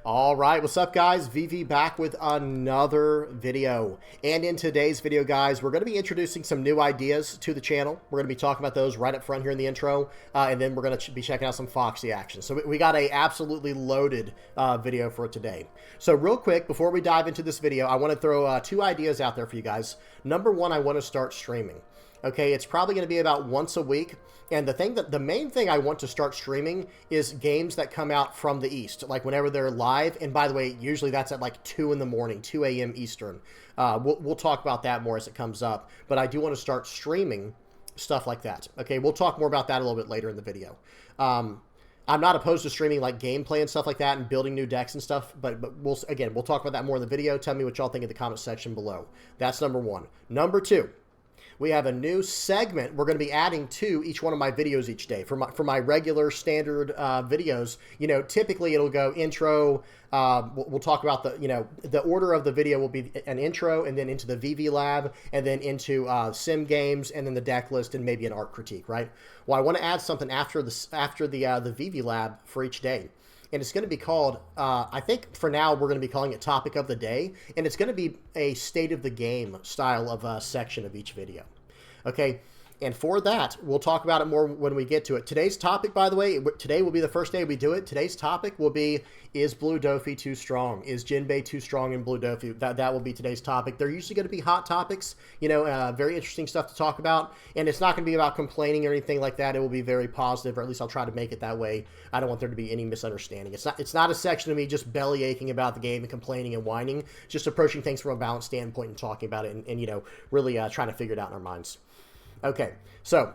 All right, what's up guys? VV back with another video. And in today's video, guys, we're going to be introducing some new ideas to the channel. We're going to be talking about those right up front here in the intro. And then we're going to be checking out some Foxy action. So we got a absolutely loaded video for today. So real quick, before we dive into this video, I want to throw two ideas out there for you guys. Number one, I want to start streaming. Okay, it's probably going to be about once a week. And the main thing I want to start streaming is games that come out from the East, like whenever they're live. And by the way, usually that's at like 2 in the morning, 2 a.m. Eastern. We'll talk about that more as it comes up. But I do want to start streaming stuff like that. Okay, we'll talk more about that a little bit later in the video. I'm not opposed to streaming like gameplay and stuff like that and building new decks and stuff, but we'll talk about that more in the video. Tell me what y'all think in the comment section below. That's number one. Number two, we have a new segment we're going to be adding to each one of my videos each day. For my regular standard videos, you know, typically it'll go intro. We'll talk about the order of the video will be an intro and then into the VV lab and then into sim games and then the deck list and maybe an art critique, right? Well, I want to add something after the VV lab for each day. And it's going to be called, I think for now, we're going to be calling it Topic of the Day. And it's going to be a State of the Game style of section of each video. Okay, and for that, we'll talk about it more when we get to it. Today's topic, by the way, today will be the first day we do it. Today's topic will be, is Blue Doffy too strong? Is Jinbe too strong in Blue Doffy? That will be today's topic. They're usually going to be hot topics, you know, very interesting stuff to talk about. And it's not going to be about complaining or anything like that. It will be very positive, or at least I'll try to make it that way. I don't want there to be any misunderstanding. It's not a section of me just belly aching about the game and complaining and whining, just approaching things from a balanced standpoint and talking about it and you know, really trying to figure it out in our minds. Okay, so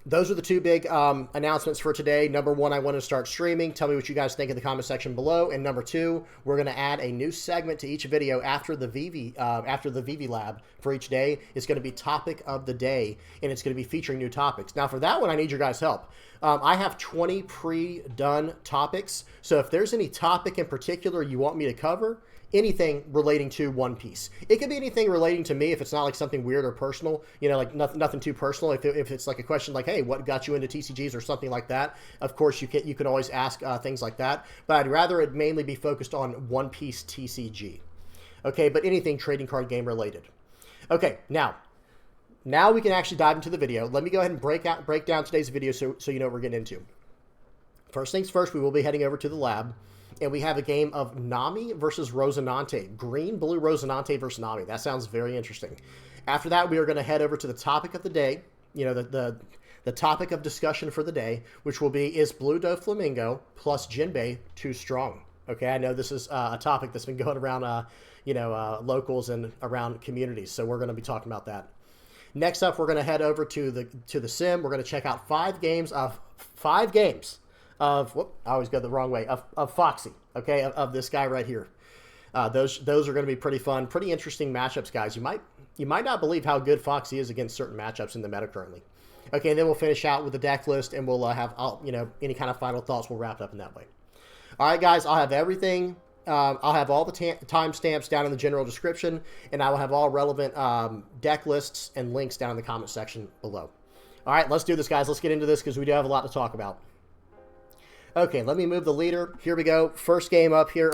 those are the two big announcements for today. Number one, I want to start streaming. Tell me what you guys think in the comment section below. And number two, we're going to add a new segment to each video after the VV lab for each day. It's going to be Topic of the Day, and it's going to be featuring new topics. Now, for that one, I need your guys' help. I have 20 pre-done topics, so if there's any topic in particular you want me to cover, anything relating to One Piece. It could be anything relating to me if it's not like something weird or personal, you know, like nothing too personal. If it's like a question like, hey, what got you into TCGs or something like that, of course you can always ask things like that. But I'd rather it mainly be focused on One Piece TCG. Okay, but anything trading card game related. Okay, now we can actually dive into the video. Let me go ahead and break down today's video so you know what we're getting into. First things first, we will be heading over to the lab. And we have a game of Nami versus Rosinante. Green, blue Rosinante versus Nami. That sounds very interesting. After that, we are going to head over to the topic of the day. You know, the topic of discussion for the day, which will be, is Blue Doflamingo plus Jinbe too strong? Okay, I know this is a topic that's been going around, locals and around communities. So we're going to be talking about that. Next up, we're going to head over to the sim. We're going to check out 5 games of I always go the wrong way, of Foxy, okay, of this guy right here. Those are going to be pretty fun, pretty interesting matchups, guys. You might not believe how good Foxy is against certain matchups in the meta currently. Okay, and then we'll finish out with the deck list, and we'll have any kind of final thoughts. We'll wrap it up in that way. All right, guys, I'll have everything. I'll have all the timestamps down in the general description, and I will have all relevant deck lists and links down in the comment section below. All right, let's do this, guys. Let's get into this because we do have a lot to talk about. Okay, let me move the leader. Here we go. First game up here,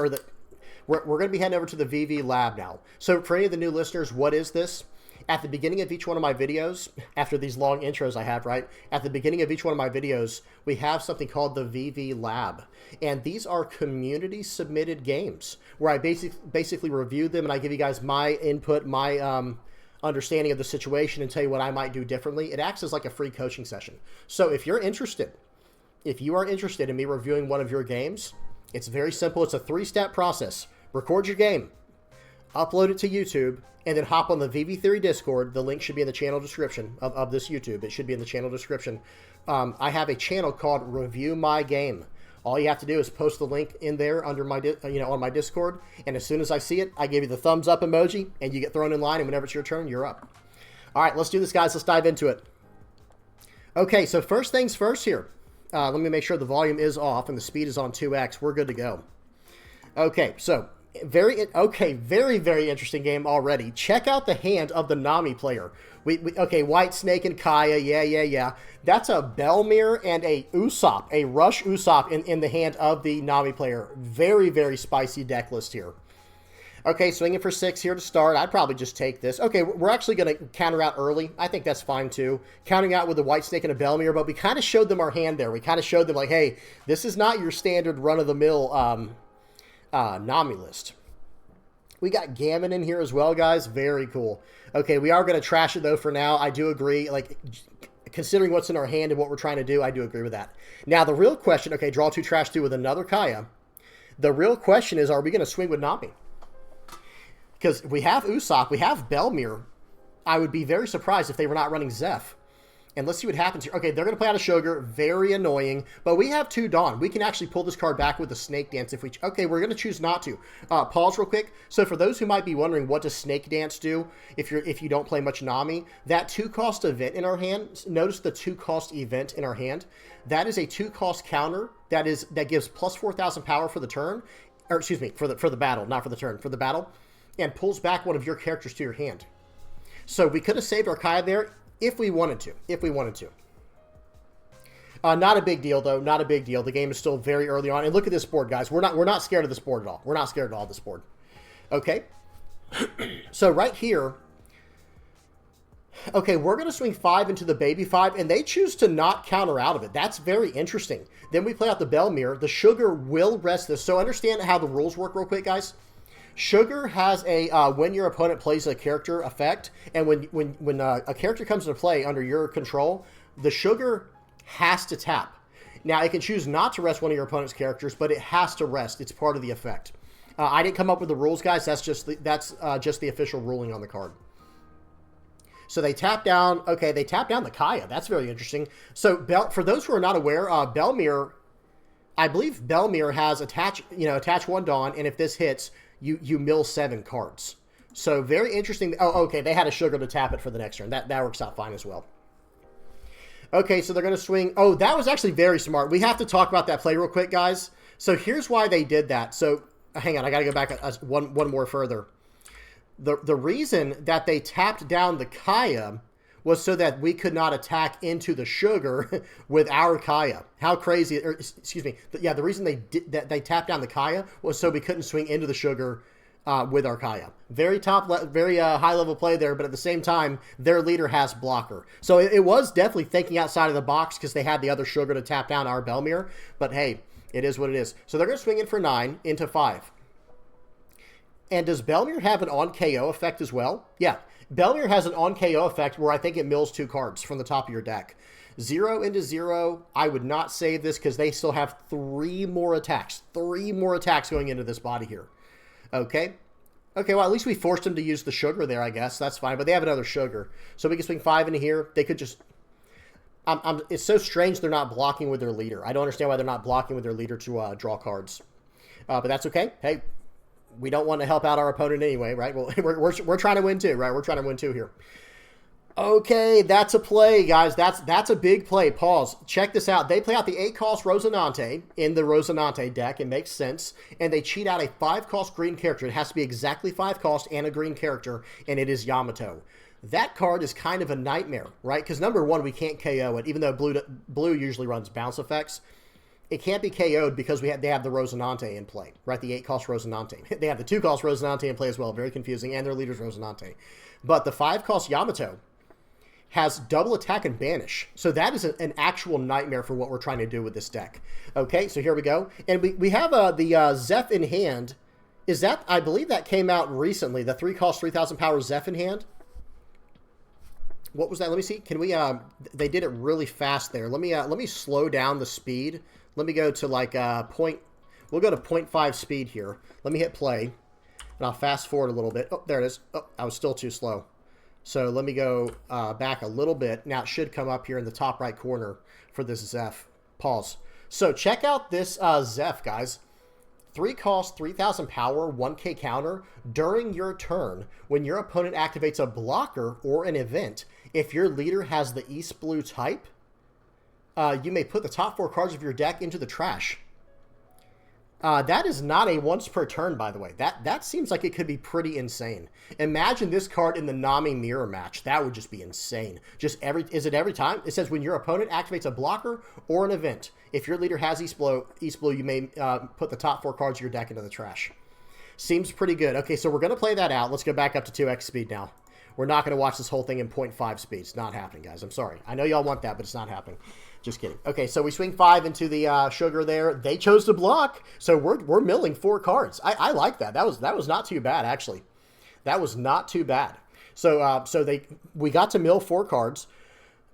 we're going to be heading over to the VV lab now. So for any of the new listeners, what is this? At the beginning of each one of my videos, after these long intros I have, right? At the beginning of each one of my videos, we have something called the VV lab. And these are community submitted games where I basically review them and I give you guys my input, my understanding of the situation and tell you what I might do differently. It acts as like a free coaching session. So if you're interested, if you are interested in me reviewing one of your games, it's very simple. It's a 3-step process. Record your game, upload it to YouTube, and then hop on the VV Theory Discord. The link should be in the channel description of this YouTube. It should be in the channel description. I have a channel called Review My Game. All you have to do is post the link in there under my, on my Discord, and as soon as I see it, I give you the thumbs up emoji, and you get thrown in line, and whenever it's your turn, you're up. All right, let's do this, guys. Let's dive into it. Okay, so first things first here. Let me make sure the volume is off and the speed is on 2x. We're good to go. Okay, so Okay, very, very interesting game already. Check out the hand of the Nami player. Okay, White Snake and Kaya, yeah. That's a Belmir and a Usopp, a Rush Usopp in the hand of the Nami player. Very, very spicy deck list here. Okay, swinging for 6 here to start. I'd probably just take this. Okay, we're actually going to counter out early. I think that's fine too. Counting out with a White Snake and a Belmir, but we kind of showed them our hand there. We kind of showed them like, hey, this is not your standard run-of-the-mill Nami list. We got Gammon in here as well, guys. Very cool. Okay, we are going to trash it, though, for now. I do agree. Like, considering what's in our hand and what we're trying to do, I do agree with that. Now, the real question, okay, draw 2, trash 2 with another Kaya. The real question is, are we going to swing with Nami? Because we have Usopp, we have Belmir. I would be very surprised if they were not running Zeph. And let's see what happens here. Okay, they're going to play out a Sugar. Very annoying. But we have 2 Dawn. We can actually pull this card back with the Snake Dance if we... Okay, we're going to choose not to. Pause real quick. So for those who might be wondering, what does Snake Dance do if you don't play much Nami? That 2-cost event in our hand, notice the 2-cost event in our hand. That is a 2-cost counter that gives plus 4,000 power for the turn. Or excuse me, for the battle, not for the turn, for the battle. And pulls back one of your characters to your hand. So we could have saved our Kaya there if we wanted to. Not a big deal, though. Not a big deal. The game is still very early on. And look at this board, guys. We're not scared of this board at all. We're not scared at all of this board. Okay. So right here, okay, we're going to swing 5 into the baby 5, and they choose to not counter out of it. That's very interesting. Then we play out the Belmir. The Sugar will rest this. So understand how the rules work real quick, guys. Sugar has a when your opponent plays a character effect, and when a character comes into play under your control, the Sugar has to tap. Now, it can choose not to rest one of your opponent's characters, but it has to rest. It's part of the effect. I didn't come up with the rules, guys. That's just the official ruling on the card. So they tap down. Okay, they tap down the Kaya. That's very interesting. So for those who are not aware, Belmir, I believe Belmir has attach 1 Dawn, and if this hits, you mill 7 cards. So very interesting. Oh, okay, they had a Sugar to tap it for the next turn. That works out fine as well. Okay, so they're going to swing. Oh, that was actually very smart. We have to talk about that play real quick, guys. So here's why they did that. So hang on, I got to go back one more further. The reason that they tapped down the Kaya was so that we could not attack into the Sugar with our Kaya. How crazy, or excuse me, yeah, the reason they tapped down the Kaya was so we couldn't swing into the Sugar with our Kaya. Very high level play there, but at the same time, their leader has blocker. So it was definitely thinking outside of the box because they had the other Sugar to tap down our Belmir, but hey, it is what it is. So they're going to swing in for 9 into 5. And does Belmir have an on KO effect as well? Yeah. Belmir has an on KO effect where I think it mills 2 cards from the top of your deck. 0 into 0. I would not save this because they still have 3 more attacks. 3 more attacks going into this body here. Okay. Okay, well, at least we forced them to use the Sugar there, I guess. That's fine. But they have another Sugar. So we can swing 5 into here. They could just... it's so strange they're not blocking with their leader. I don't understand why they're not blocking with their leader to draw cards. But that's okay. Hey, we don't want to help out our opponent anyway, right? Well, we're trying to win too, right? We're trying to win too here. Okay, that's a play, guys. That's a big play. Pause. Check this out. They play out the 8-cost Rosinante in the Rosinante deck. It makes sense. And they cheat out a 5-cost green character. It has to be exactly 5-cost and a green character, and it is Yamato. That card is kind of a nightmare, right? Because number one, we can't KO it, even though blue usually runs bounce effects. It can't be KO'd because they have the Rosinante in play, right? The 8-cost Rosinante. They have the 2-cost Rosinante in play as well. Very confusing. And their leader's Rosinante. But the 5-cost Yamato has double attack and banish. So that is an actual nightmare for what we're trying to do with this deck. Okay, so here we go. And we have the Zeph in hand. Is that, I believe that came out recently, the 3-cost 3,000 power Zeph in hand. What was that? Let me see. Can we, they did it really fast there. Let me slow down the speed. Let me go to like we'll go to 0.5 speed here. Let me hit play, and I'll fast forward a little bit. Oh, there it is. Oh, I was still too slow. So let me go back a little bit. Now it should come up here in the top right corner for this Zeph. Pause. So check out this Zeph, guys. 3-cost, 3,000 power, 1k counter. During your turn, when your opponent activates a blocker or an event, if your leader has the East Blue type, you may put the top 4 cards of your deck into the trash. That is not a once per turn, by the way. That seems like it could be pretty insane. Imagine this card in the Nami mirror match. That would just be insane. Is it every time? It says when your opponent activates a blocker or an event. If your leader has East Blue, you may put the top 4 cards of your deck into the trash. Seems pretty good. Okay, so we're going to play that out. Let's go back up to 2x speed now. We're not going to watch this whole thing in 0.5 speed. It's not happening, guys. I'm sorry. I know y'all want that, but it's not happening. Just kidding. Okay, so we swing 5 into the sugar there. They chose to block, so we're milling 4 cards. I like that. That was not too bad, actually. That was not too bad. So we got to mill 4 cards.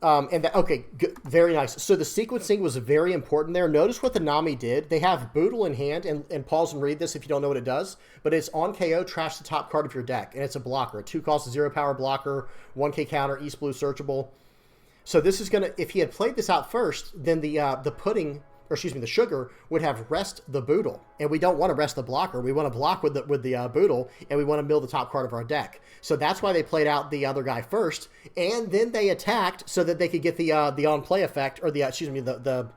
Okay, good, very nice. So the sequencing was very important there. Notice what the Nami did. They have Boodle in hand, and pause and read this if you don't know what it does. But it's on KO, trash the top card of your deck, and it's a blocker. A 2 cost 0 power blocker, 1k counter, East Blue searchable. So this is gonna. If he had played this out first, then the pudding, or excuse me, the sugar would have rest the Boodle, and we don't want to rest the blocker. We want to block with the Boodle, and we want to mill the top card of our deck. So that's why they played out the other guy first, and then they attacked so that they could get the on play effect, or the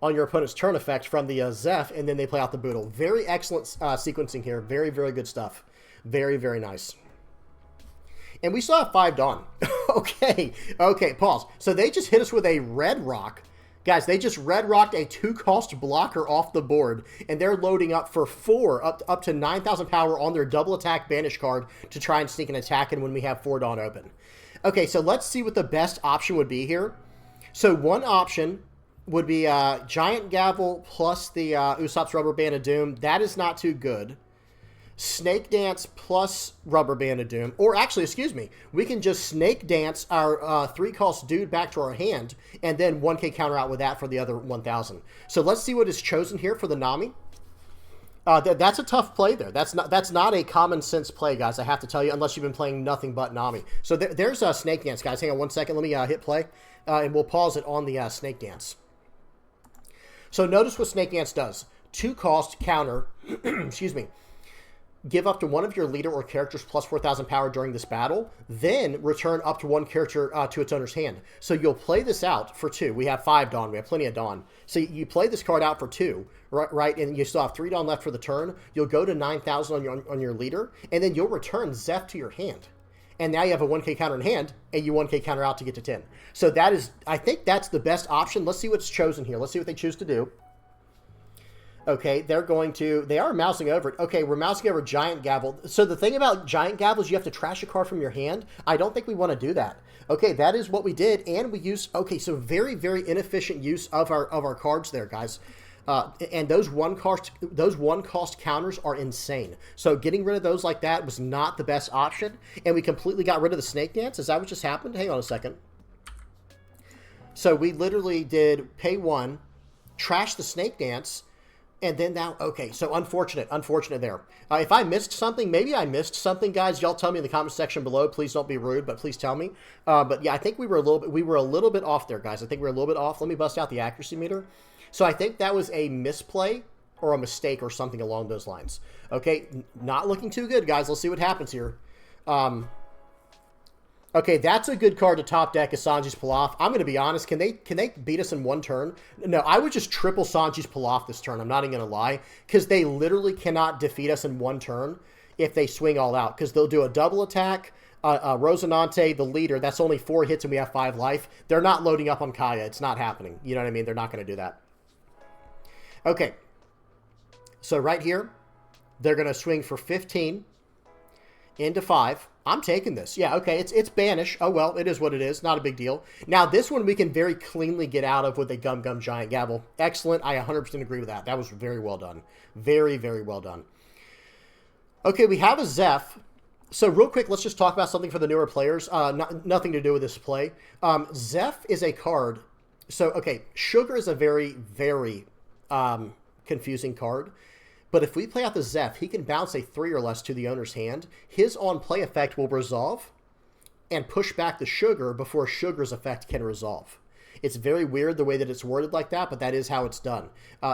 on your opponent's turn effect from the Zeph, and then they play out the Boodle. Very excellent sequencing here. Very, very good stuff. Very, very nice. And we still have 5 Dawn. Okay, pause. So they just hit us with a Red Rock. Guys, they just Red Rocked a 2-cost blocker off the board, and they're loading up for 4, up to 9,000 power on their double attack banish card to try and sneak an attack in when we have 4 Dawn open. Okay, so let's see what the best option would be here. So one option would be Giant Gavel plus the Usopp's Rubber Band of Doom. That is not too good. Snake Dance plus Rubber Band of Doom. Or actually, excuse me, we can just Snake Dance our 3-cost dude back to our hand, and then 1k counter out with that for the other 1,000. So let's see what is chosen here for the Nami. That's a tough play there. That's not a common sense play, guys, I have to tell you, unless you've been playing nothing but Nami. So there's a Snake Dance, guys. Hang on 1 second. Let me hit play, and we'll pause it on the Snake Dance. So notice what Snake Dance does. 2-cost counter, excuse me, give up to one of your leader or characters plus 4,000 power during this battle, then return up to 1 character to its owner's hand. So you'll play this out for 2. We have 5 Dawn. We have plenty of Dawn. So you play this card out for 2, right? And you still have 3 Dawn left for the turn. You'll go to 9,000 on your leader, and then you'll return Zeph to your hand. And now you have a 1k counter in hand, and you 1k counter out to get to 10. So that is, I think that's the best option. Let's see what's chosen here. Let's see what they choose to do. Okay, they are mousing over it. Okay, we're mousing over Giant Gavel. So the thing about Giant Gavel is you have to trash a card from your hand. I don't think we want to do that. Okay, that is what we did, and we used, okay, so very, very inefficient use of our cards there, guys. And those one cost counters are insane. So getting rid of those like that was not the best option, and we completely got rid of the Snake Dance. Is that what just happened? Hang on a second. So we literally did pay 1, trash the Snake Dance, and then now, okay, so unfortunate there. If I missed something, maybe I missed something, guys. Y'all tell me in the comment section below. Please don't be rude, but please tell me. But yeah, I think we were a little bit off there, guys. I think we were a little bit off. Let me bust out the accuracy meter. So I think that was a misplay or a mistake or something along those lines. Okay, not looking too good, guys. Let's see what happens here. Okay, that's a good card to top deck as Sanji's PLuffy. I'm going to be honest. Can they beat us in 1 turn? No, I would just triple Sanji's PLuffy this turn. I'm not even going to lie. Because they literally cannot defeat us in 1 turn if they swing all out. Because they'll do a double attack. Rosinante, the leader, that's only 4 hits and we have 5 life. They're not loading up on Kaya. It's not happening. You know what I mean? They're not going to do that. Okay. So right here, they're going to swing for 15 into 5. I'm taking this. Yeah, okay, it's banish. Oh, well, it is what it is. Not a big deal. Now, this one we can very cleanly get out of with a Gum Gum Giant Gavel. Excellent. I 100% agree with that. That was very well done. Very, very well done. Okay, we have a Zeph. So real quick, let's just talk about something for the newer players. Nothing to do with this play. Zeph is a card. So, okay, Sugar is a very, very confusing card. But if we play out the Zeph, he can bounce a 3 or less to the owner's hand. His on-play effect will resolve and push back the Sugar before Sugar's effect can resolve. It's very weird the way that it's worded like that, but that is how it's done.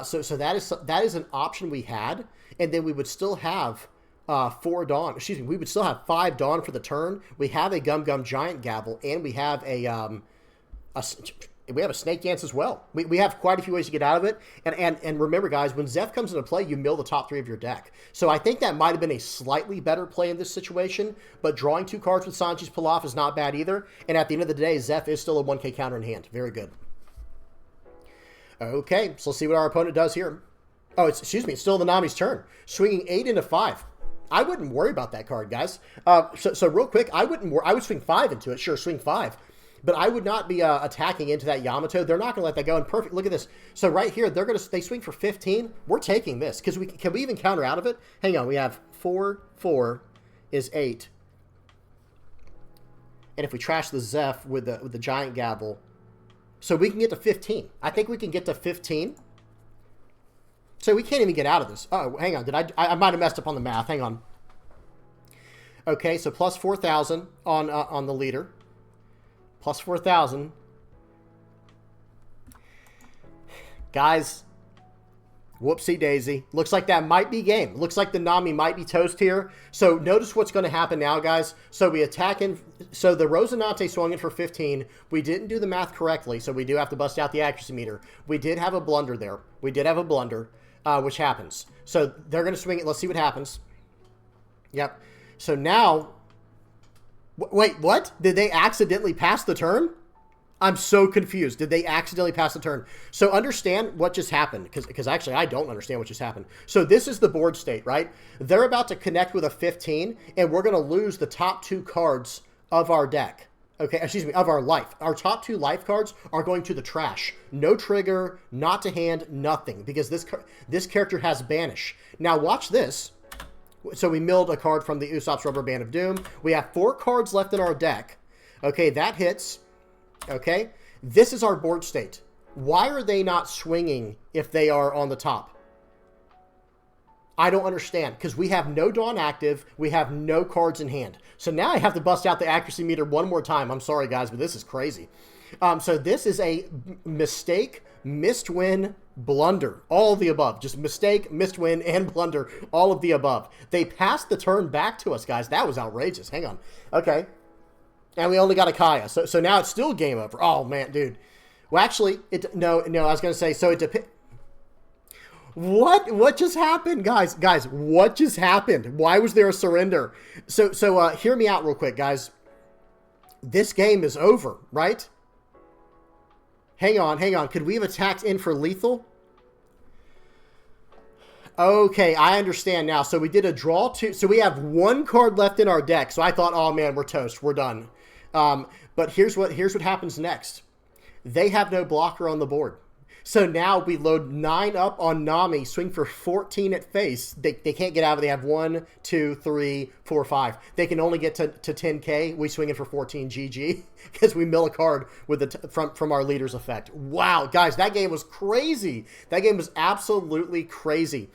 So that is an option we had, and then we would still have 4 Dawn. Excuse me, we would still have 5 Dawn for the turn. We have a Gum Gum Giant Gavel, and we have a we have a snake dance as well. We have quite a few ways to get out of it. And remember, guys, when Zeph comes into play, you mill the top 3 of your deck. So I think that might have been a slightly better play in this situation, but drawing 2 cards with Sanji's Pilaf is not bad either. And at the end of the day, Zeph is still a 1K counter in hand. Very good. Okay, so let's see what our opponent does here. Oh, it's still the Nami's turn. Swinging 8 into 5. I wouldn't worry about that card, guys. So real quick, I would swing 5 into it. Sure, swing 5. But I would not be attacking into that Yamato. They're not going to let that go. And perfect. Look at this. So right here, they swing for 15. We're taking this because can we even counter out of it? Hang on. We have 4 is 8. And if we trash the Zeph with the giant gavel, so we can get to 15. I think we can get to 15. So we can't even get out of this. Oh, hang on. I might have messed up on the math. Hang on. Okay, so plus 4,000 on the leader. Plus 4,000. Guys, whoopsie daisy. Looks like that might be game. Looks like the Nami might be toast here. So notice what's going to happen now, guys. So we attack in. So the Rosinante swung in for 15. We didn't do the math correctly, so we do have to bust out the accuracy meter. We did have a blunder there. We did have a blunder, which happens. So they're going to swing it. Let's see what happens. Yep. So now, wait, what? Did they accidentally pass the turn? I'm so confused. Did they accidentally pass the turn? So understand what just happened, because actually I don't understand what just happened. So this is the board state, right? They're about to connect with a 15, and we're going to lose the top 2 cards of our deck. Okay, excuse me, of our life. Our top 2 life cards are going to the trash. No trigger, not to hand, nothing, because this character has banish. Now watch this. So we milled a card from the Usopp's Rubber Band of Doom. We have 4 cards left in our deck. Okay, that hits. Okay, this is our board state. Why are they not swinging if they are on the top? I don't understand, because we have no Dawn active, we have no cards in hand. So now I have to bust out the accuracy meter one more time. I'm sorry, guys, but this is crazy. So this is a mistake, missed win, blunder. All of the above. Just mistake, missed win, and blunder. All of the above. They passed the turn back to us, guys. That was outrageous. Hang on. Okay. And we only got a Kaya. So now it's still game over. Oh, man, dude. Well, actually, no, I was going to say, so it depends. What just happened, guys? Guys, what just happened? Why was there a surrender? So hear me out real quick, guys. This game is over, right? Hang on. Could we have attacked in for lethal? Okay, I understand now. So we did a draw 2. So we have 1 card left in our deck. So I thought, oh man, we're toast. We're done. But here's what happens next. They have no blocker on the board. So now we load 9 up on Nami, swing for 14 at face. They can't get out of it. They have 1, 2, 3, 4, 5. They can only get to 10K. We swing it for 14 GG because we mill a card with from our leader's effect. Wow, guys, that game was crazy. That game was absolutely crazy.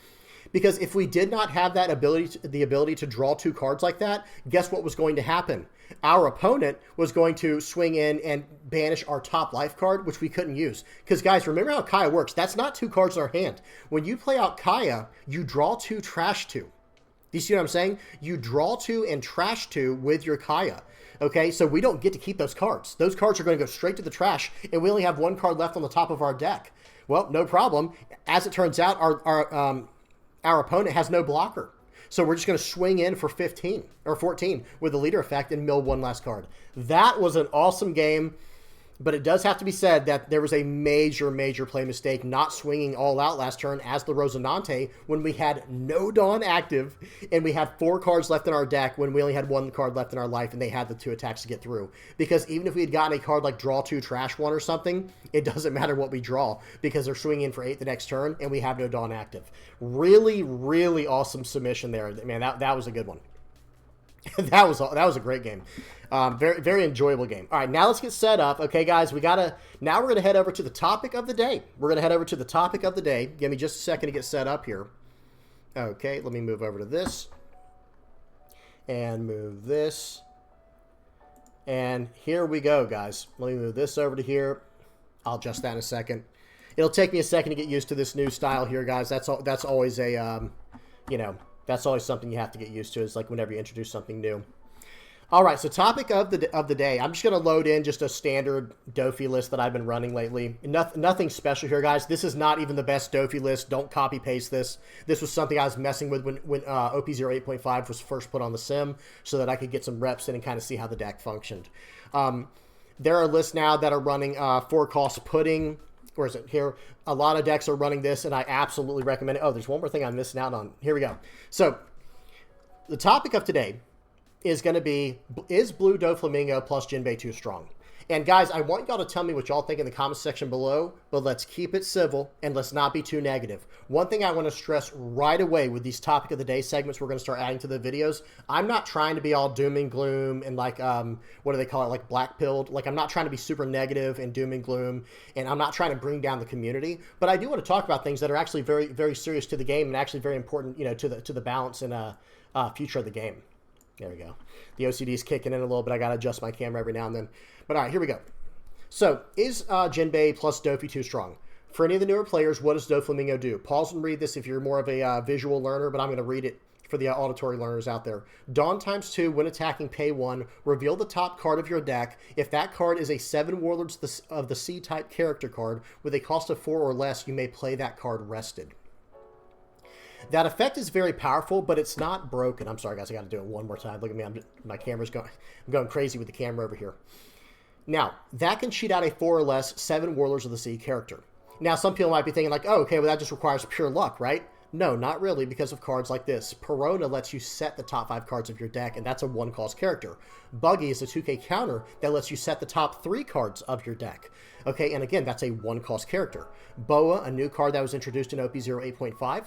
Because if we did not have that the ability to draw 2 cards like that, guess what was going to happen? Our opponent was going to swing in and banish our top life card, which we couldn't use. Because, guys, remember how Kaya works. That's not 2 cards in our hand. When you play out Kaya, you draw 2, trash 2. Do you see what I'm saying? You draw 2 and trash 2 with your Kaya. Okay, so we don't get to keep those cards. Those cards are going to go straight to the trash, and we only have 1 card left on the top of our deck. Well, no problem. As it turns out, our opponent has no blocker. So we're just going to swing in for 15 or 14 with the leader effect and mill 1 last card. That was an awesome game, but it does have to be said that there was a major play mistake not swinging all out last turn as the Rosinante when we had no Dawn active and we had 4 cards left in our deck when we only had 1 card left in our life and they had the 2 attacks to get through. Because even if we had gotten a card like draw 2, trash 1 or something, it doesn't matter what we draw because they're swinging in for 8 the next turn and we have no Dawn active. Really awesome submission there. Man, that was a good one. that was a great game. Very enjoyable game. All right, now let's get set up. Okay, guys, now we're going to head over to the topic of the day. Give me just a second to get set up here. Okay, let me move over to this. And move this. And here we go, guys. Let me move this over to here. I'll adjust that in a second. It'll take me a second to get used to this new style here, guys. That's always a, that's always something you have to get used to. It's like whenever you introduce something new. All right, so topic of the day. I'm just going to load in just a standard Doffy list that I've been running lately. Nothing special here, guys. This is not even the best Doffy list. Don't copy paste this. This was something I was messing with when OP0 8.5 was first put on the sim, so that I could get some reps in and kind of see how the deck functioned. There are lists now that are running 4-cost pudding. Where is it? Here. A lot of decks are running this, and I absolutely recommend it. Oh, there's one more thing I'm missing out on. Here we go. So the topic of today is going to be, is Blue Doflamingo plus Jinbe too strong? And guys, I want y'all to tell me what y'all think in the comment section below, but let's keep it civil and let's not be too negative. One thing I want to stress right away with these topic of the day segments we're going to start adding to the videos, I'm not trying to be all doom and gloom and like, what do they call it, like black-pilled. Like, I'm not trying to be super negative and doom and gloom, and I'm not trying to bring down the community, but I do want to talk about things that are actually very, very serious to the game and actually very important, you know, to the balance and future of the game. There we go. The OCD is kicking in a little bit. I got to adjust my camera every now and then. But all right, here we go. So, is Jinbe plus Doffy too strong? For any of the newer players, what does Doflamingo do? Pause and read this if you're more of a visual learner, but I'm going to read it for the auditory learners out there. Dawn ×2, when attacking, pay 1. Reveal the top card of your deck. If that card is a 7 Warlords of the C-type character card with a cost of 4 or less, you may play that card rested. That effect is very powerful, but it's not broken. I'm sorry, guys. I got to do it one more time. Look at me. My camera's going. I'm going crazy with the camera over here. Now, that can cheat out a 4 or less 7 Warlords of the Sea character. Now, some people might be thinking like, oh, okay, well, that just requires pure luck, right? No, not really, because of cards like this. Perona lets you set the top 5 cards of your deck, and that's a 1-cost character. Buggy is a 2K counter that lets you set the top 3 cards of your deck. Okay, and again, that's a 1-cost character. Boa, a new card that was introduced in OP0 8.5.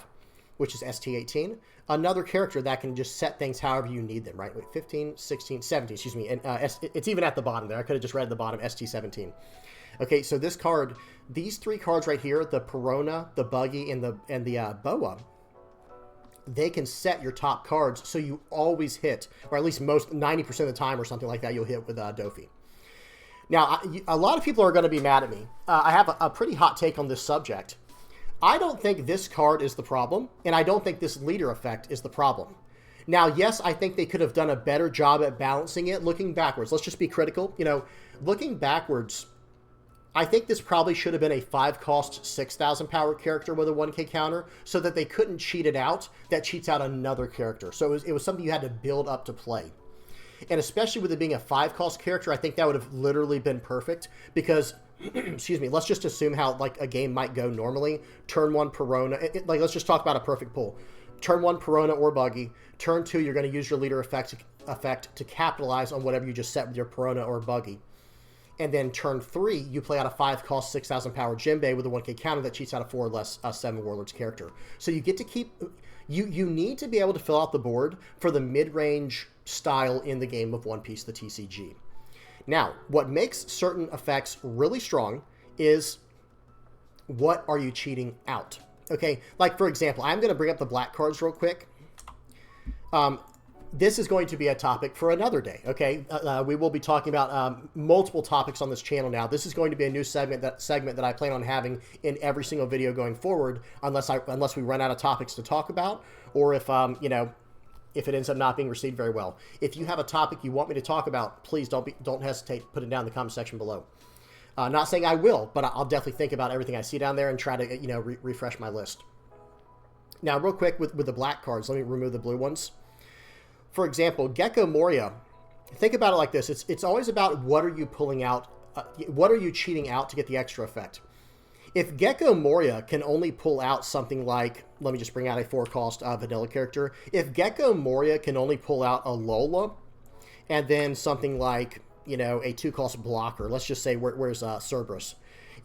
Which is ST18, another character that can just set things however you need them, right? Wait, 15, 16, 17, excuse me, and it's even at the bottom there. I could have just read at the bottom, ST17. Okay, so this card, these 3 cards right here, the Perona, the Buggy, and the Boa, they can set your top cards so you always hit, or at least most 90% of the time or something like that, you'll hit with Doffy. Now, a lot of people are going to be mad at me. I have a pretty hot take on this subject. I don't think this card is the problem, and I don't think this leader effect is the problem. Now, yes, I think they could have done a better job at balancing it looking backwards. Let's just be critical. You know, looking backwards, I think this probably should have been a 5-cost, 6,000 power character with a 1K counter so that they couldn't cheat it out. That cheats out another character. So it was something you had to build up to play. And especially with it being a 5-cost character, I think that would have literally been perfect because, excuse me, let's just assume how like a game might go normally. Turn 1 Perona, like let's just talk about a perfect pull. Turn 1 Perona or Buggy. Turn 2, you're going to use your leader effect to capitalize on whatever you just set with your Perona or Buggy. And then turn 3, you play out a 5-cost, 6,000 power Jinbe with a 1K counter that cheats out a 4 or less 7 Warlords character. So you get to keep... You need to be able to fill out the board for the mid-range style in the game of One Piece, the TCG. Now, what makes certain effects really strong is what are you cheating out? Okay, like for example, I'm going to bring up the black cards real quick. This is going to be a topic for another day, okay? We will be talking about multiple topics on this channel now. This is going to be a new segment that I plan on having in every single video going forward, unless we run out of topics to talk about, or if you know, if it ends up not being received very well. If you have a topic you want me to talk about, please don't hesitate to put it down in the comment section below. Not saying I will, but I'll definitely think about everything I see down there and try to refresh my list. Now, real quick with the black cards, let me remove the blue ones. For example, Gecko Moria, think about it like this. It's always about what are you pulling out, what are you cheating out to get the extra effect. If Gecko Moria can only pull out something like, let me just bring out a 4-cost vanilla character. If Gecko Moria can only pull out a Lola and then something like, you know, a 2-cost blocker, let's just say where's Cerberus.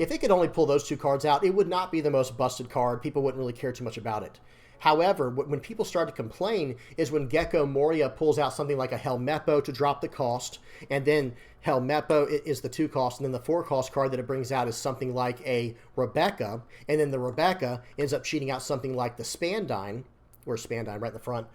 If it could only pull those 2 cards out, it would not be the most busted card. People wouldn't really care too much about it. However, when people start to complain is when Gecko Moria pulls out something like a Helmeppo to drop the cost, and then Helmeppo is the 2-cost, and then the 4-cost card that it brings out is something like a Rebecca, and then the Rebecca ends up cheating out something like the Spandine, or Spandine right in the front,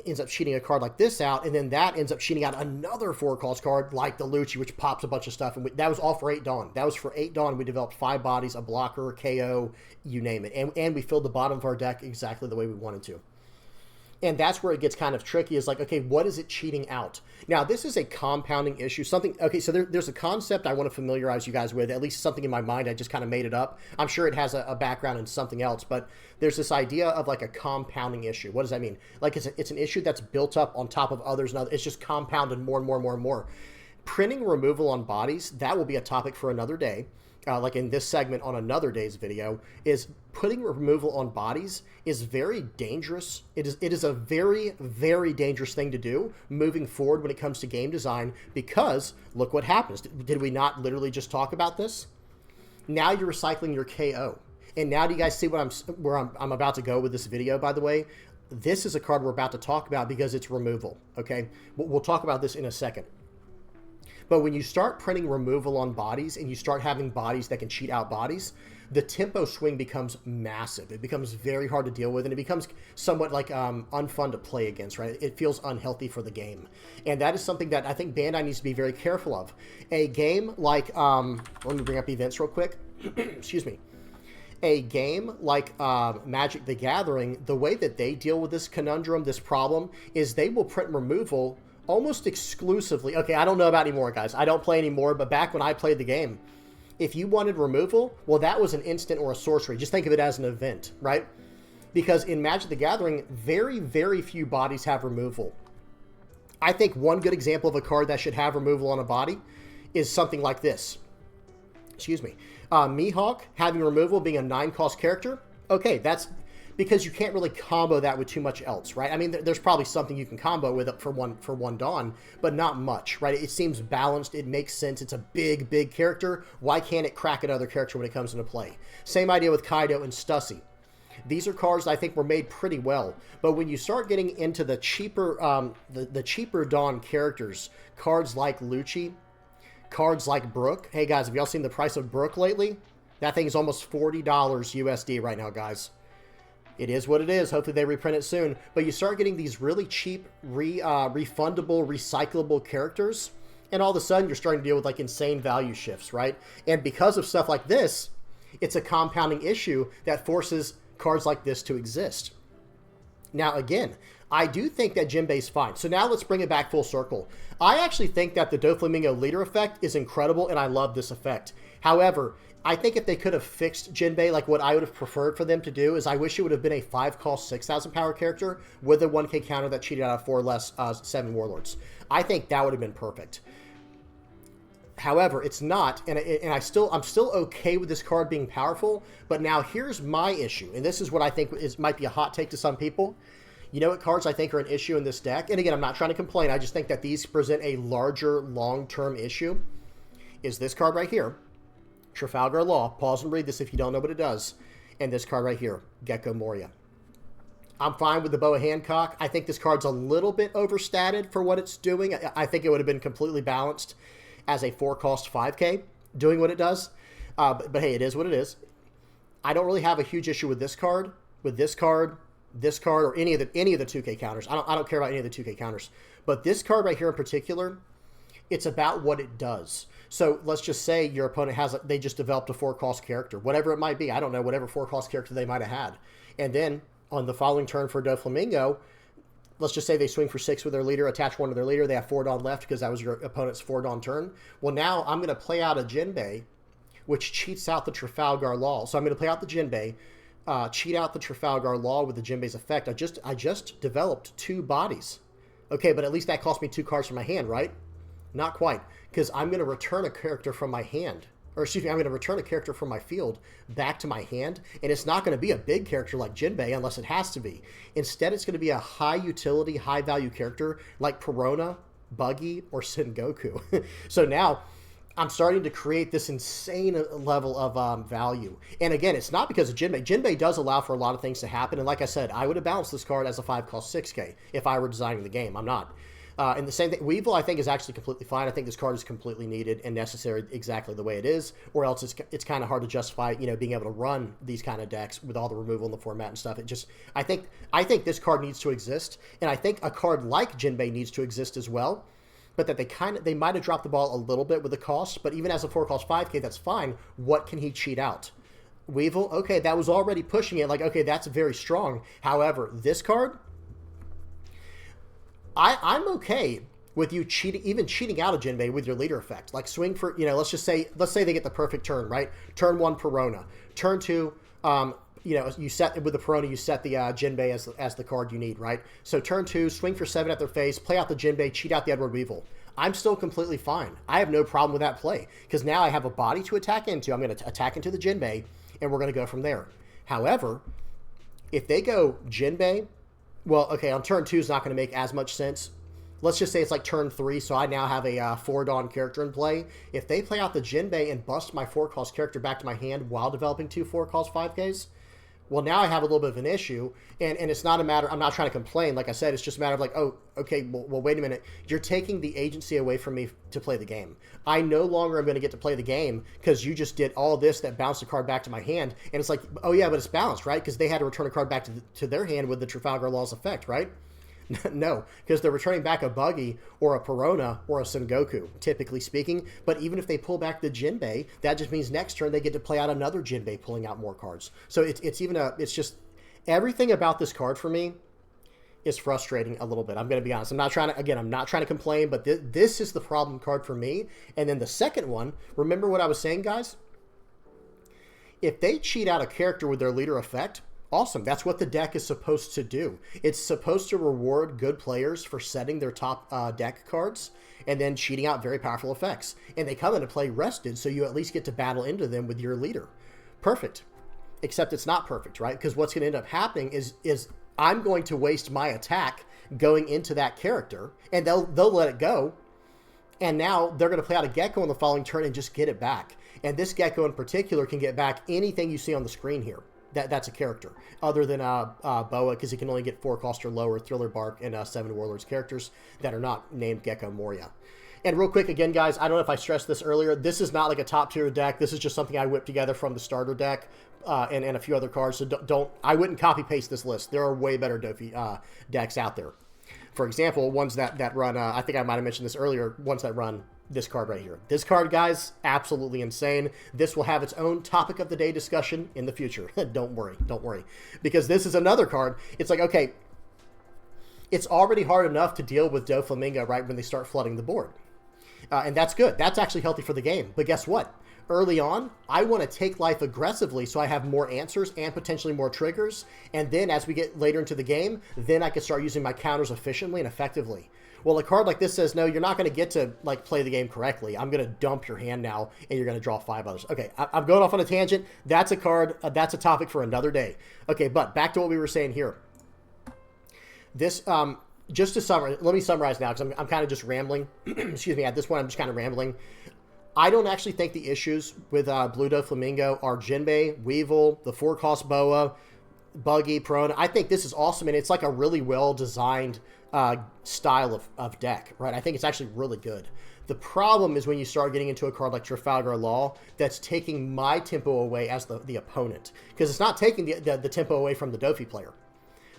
ends up cheating a card like this out, and then that ends up cheating out another 4-cost card like the Lucci, which pops a bunch of stuff. And that was all for 8 Dawn. That was for 8 Dawn. We developed 5 bodies, a blocker, KO, you name it. And we filled the bottom of our deck exactly the way we wanted to. And that's where it gets kind of tricky, is like, okay, what is it cheating out? Now, this is a compounding issue. Something, okay, so there's a concept I want to familiarize you guys with, at least something in my mind. I just kind of made it up. I'm sure it has a background in something else, but there's this idea of like a compounding issue. What does that mean? Like it's an issue that's built up on top of others, and it's just compounded more and more and more and more. Printing removal on bodies, that will be a topic for another day. Like in this segment on another day's video, is putting removal on bodies is very dangerous. It is a very, very dangerous thing to do moving forward when it comes to game design, because look what happens. Did we not literally just talk about this? Now you're recycling your KO. And now do you guys see where I'm about to go with this video, by the way? This is a card we're about to talk about because it's removal, okay? We'll talk about this in a second. But when you start printing removal on bodies and you start having bodies that can cheat out bodies, the tempo swing becomes massive. It becomes very hard to deal with, and it becomes somewhat like unfun to play against, right? It feels unhealthy for the game. And that is something that I think Bandai needs to be very careful of. A game like, let me bring up events real quick. Excuse me. A game like Magic the Gathering, the way that they deal with this conundrum, this problem, is they will print removal almost exclusively. Okay, I don't know about anymore, guys. I don't play anymore, but back when I played the game, if you wanted removal, well, that was an instant or a sorcery. Just think of it as an event, right? Because in Magic the Gathering, very, very few bodies have removal. I think one good example of a card that should have removal on a body is something like this. Excuse me. Mihawk having removal, being a 9-cost character. Okay, that's because you can't really combo that with too much else, right? I mean, there's probably something you can combo with for one Dawn, but not much, right? It seems balanced. It makes sense. It's a big, big character. Why can't it crack another character when it comes into play? Same idea with Kaido and Stussy. These are cards that I think were made pretty well, but when you start getting into the cheaper, the cheaper Dawn characters, cards like Lucci, cards like Brook. Hey guys, have y'all seen the price of Brook lately? That thing is almost $40 USD right now, guys. It is what it is. Hopefully they reprint it soon. But you start getting these really cheap, refundable, recyclable characters, and all of a sudden you're starting to deal with like insane value shifts, right? And because of stuff like this, it's a compounding issue that forces cards like this to exist. Now, again, I do think that Jinbe's fine. So now let's bring it back full circle. I actually think that the Doflamingo leader effect is incredible, and I love this effect. However, I think if they could have fixed Jinbe, like what I would have preferred for them to do is I wish it would have been a 5-cost 6,000 power character with a 1k counter that cheated out of 4 less 7 warlords. I think that would have been perfect. However, it's not, and I'm still okay with this card being powerful, but now here's my issue, and this is what I think might be a hot take to some people. You know what cards I think are an issue in this deck? And again, I'm not trying to complain. I just think that these present a larger long-term issue. Is this card right here. Trafalgar Law. Pause and read this if you don't know what it does. And this card right here, Gecko Moria. I'm fine with the Boa Hancock. I think this card's a little bit overstated for what it's doing. I think it would have been completely balanced as a 4-cost 5k doing what it does. But hey, it is what it is. I don't really have a huge issue with this card, or any of the 2k counters. I don't care about any of the 2k counters. But this card right here in particular, it's about what it does. So let's just say your opponent they just developed a 4-cost character, whatever it might be. I don't know, whatever 4-cost character they might have had. And then on the following turn for Doflamingo, let's just say they swing for 6 with their leader, attach 1 to their leader. They have 4 Dawn left because that was your opponent's 4 Dawn turn. Well, now I'm going to play out a Jinbe, which cheats out the Trafalgar Law. So I'm going to play out the Jinbe, cheat out the Trafalgar Law with the Jinbe's effect. I just developed 2 bodies. Okay, but at least that cost me 2 cards from my hand, right? Not quite, because I'm going to return a character from my hand. Or excuse me, I'm going to return a character from my field back to my hand, and it's not going to be a big character like Jinbe unless it has to be. Instead, it's going to be a high-utility, high-value character like Perona, Buggy, or Sengoku. So now, I'm starting to create this insane level of value. And again, it's not because of Jinbe. Jinbe does allow for a lot of things to happen, and like I said, I would have balanced this card as a 5-cost 6k if I were designing the game. I'm not. And the same thing, Weevil, I think, is actually completely fine. I think this card is completely needed and necessary exactly the way it is, or else it's kind of hard to justify, being able to run these kind of decks with all the removal in the format and stuff. I think this card needs to exist, and I think a card like Jinbe needs to exist as well, but that they might have dropped the ball a little bit with the cost, but even as a 4-cost 5k, that's fine. What can he cheat out? Weevil, okay, that was already pushing it, like, okay, that's very strong. However, this card, I'm okay with you even cheating out of Jinbe with your leader effect. Like swing for, let's say they get the perfect turn, right? Turn 1, Perona. Turn 2, you set with the Perona, you set the Jinbe as the card you need, right? So turn 2, swing for 7 at their face, play out the Jinbe, cheat out the Edward Weevil. I'm still completely fine. I have no problem with that play because now I have a body to attack into. I'm going to attack into the Jinbe, and we're going to go from there. However, if they go Jinbe, well, okay, on turn 2 is not going to make as much sense. Let's just say it's like turn 3, so I now have a 4-Dawn character in play. If they play out the Jinbe and bust my 4-cost character back to my hand while developing 2 4-cost 5Ks, well, now I have a little bit of an issue, and it's not a matter, I'm not trying to complain. Like I said, it's just a matter of like, oh, okay, well, wait a minute. You're taking the agency away from me to play the game. I no longer am going to get to play the game because you just did all this that bounced a card back to my hand, and it's like, oh yeah, but it's balanced, right? Because they had to return a card back to their hand with the Trafalgar Law's effect, right? No, because they're returning back a Buggy or a Perona or a Sengoku, typically speaking. But even if they pull back the Jinbe, that just means next turn they get to play out another Jinbe, pulling out more cards. So it's just everything about this card for me is frustrating a little bit. I'm going to be honest. I'm not trying to complain, but this is the problem card for me. And then the second one, remember what I was saying, guys? If they cheat out a character with their leader effect, awesome. That's what the deck is supposed to do. It's supposed to reward good players for setting their top deck cards and then cheating out very powerful effects. And they come into play rested, so you at least get to battle into them with your leader. Perfect. Except it's not perfect, right? Because what's going to end up happening is I'm going to waste my attack going into that character, and they'll let it go. And now they're going to play out a Gecko on the following turn and just get it back. And this Gecko in particular can get back anything you see on the screen here. That's a character, other than Boa, because he can only get 4-cost or lower, Thriller Bark, and 7 Warlords characters that are not named Gecko Moria. And real quick, again, guys, I don't know if I stressed this earlier. This is not like a top-tier deck. This is just something I whipped together from the starter deck and a few other cards. So I wouldn't copy-paste this list. There are way better Doffy decks out there. For example, ones that run, I think I might have mentioned this earlier, ones that run this card right here. This card, guys, absolutely insane. This will have its own topic of the day discussion in the future. Don't worry. Because this is another card. It's like, okay, it's already hard enough to deal with Doflamingo, right, when they start flooding the board. And that's good. That's actually healthy for the game. But guess what? Early on, I want to take life aggressively so I have more answers and potentially more triggers. And then as we get later into the game, then I can start using my counters efficiently and effectively. Well, a card like this says, no, you're not going to get to like play the game correctly. I'm going to dump your hand now, and you're going to draw 5 others. Okay, I'm going off on a tangent. That's a card. That's a topic for another day. Okay, but back to what we were saying here. This, just to summarize, let me summarize now because I'm kind of just rambling. Excuse me. At this point, I'm just kind of rambling. I don't actually think the issues with Blue Doflamingo are Jinbe, Weevil, the 4-cost Boa, Buggy, Prone. I think this is awesome, and it's like a really well-designed style of deck, right? I think it's actually really good. The problem is when you start getting into a card like Trafalgar Law that's taking my tempo away as the opponent, because it's not taking the tempo away from the Doffy player.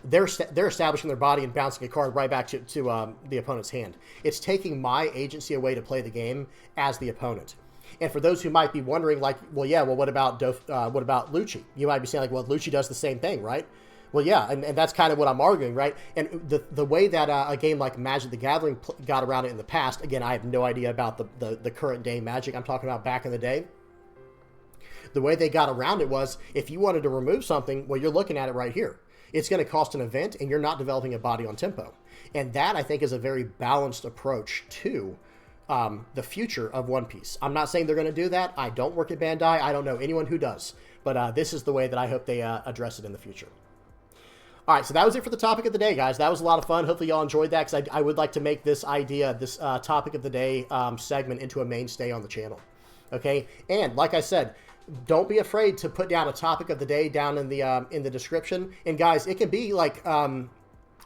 They're establishing their body and bouncing a card right back to the opponent's hand. It's taking my agency away to play the game as the opponent. And for those who might be wondering, like, well, yeah, well, what about Lucci? You might be saying, like, well, Lucci does the same thing, right? Well, yeah, and that's kind of what I'm arguing, right? And the way that a game like Magic the Gathering got around it in the past, again, I have no idea about the current day Magic. I'm talking about back in the day. The way they got around it was, if you wanted to remove something, well, you're looking at it right here. It's going to cost an event, and you're not developing a body on tempo. And that, I think, is a very balanced approach to the future of One Piece. I'm not saying they're going to do that. I don't work at Bandai. I don't know anyone who does. But this is the way that I hope they address it in the future. All right, so that was it for the topic of the day, guys. That was a lot of fun. Hopefully y'all enjoyed that, because I would like to make this topic of the day segment into a mainstay on the channel. Okay? And like I said, don't be afraid to put down a topic of the day down in the description. And guys, it can be like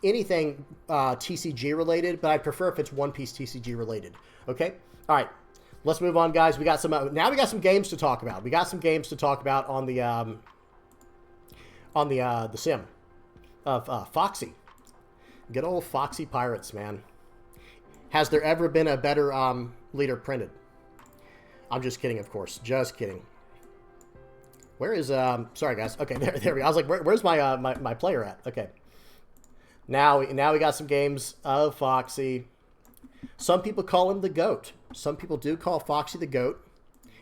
anything TCG related, but I prefer if it's One Piece TCG related. Okay? All right. Let's move on, guys. We got some now we got some games to talk about. We got some games to talk about on the sim of Foxy. Good old Foxy Pirates, man. Has there ever been a better leader printed? I'm just kidding, of course. Just kidding. Where is sorry guys. Okay, there we go. I was like, where's my my player at? Okay. Now we got some games of Foxy. Some people call him the GOAT. Some people do call Foxy the GOAT,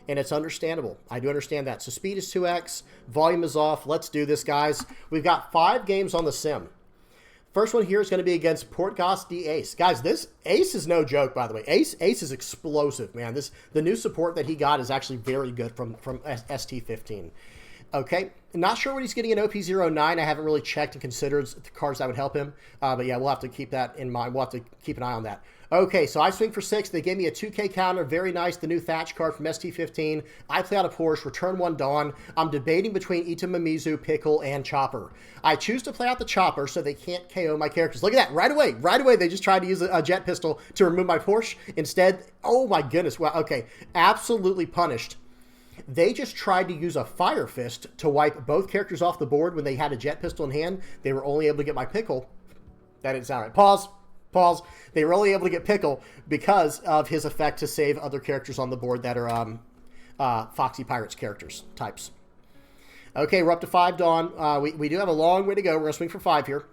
and it's understandable. I do understand that. So speed is 2x, volume is off. Let's do this, guys. We've got 5 games on the sim. First one here is going to be against Portgas D Ace. Guys, this Ace is no joke, by the way. Ace is explosive, man. The new support that he got is actually very good from ST15. Okay, not sure what he's getting in OP09. I haven't really checked and considered the cards that would help him. But yeah, we'll have to keep that in mind. We'll have to keep an eye on that. Okay, so I swing for 6. They gave me a 2K counter. Very nice. The new Thatch card from ST15. I play out a Porsche. Return 1 Dawn. I'm debating between Itamamuzu, Pickle, and Chopper. I choose to play out the Chopper so they can't KO my characters. Look at that. Right away. Right away, they just tried to use a jet pistol to remove my Porsche. Instead, oh my goodness. Wow, okay. Absolutely punished. They just tried to use a Fire Fist to wipe both characters off the board when they had a jet pistol in hand. They were only able to get my Pickle. That didn't sound right. Pause. They were only able to get Pickle because of his effect to save other characters on the board that are Foxy Pirates characters types. Okay, we're up to 5 Dawn. We do have a long way to go. We're going to swing for 5 here.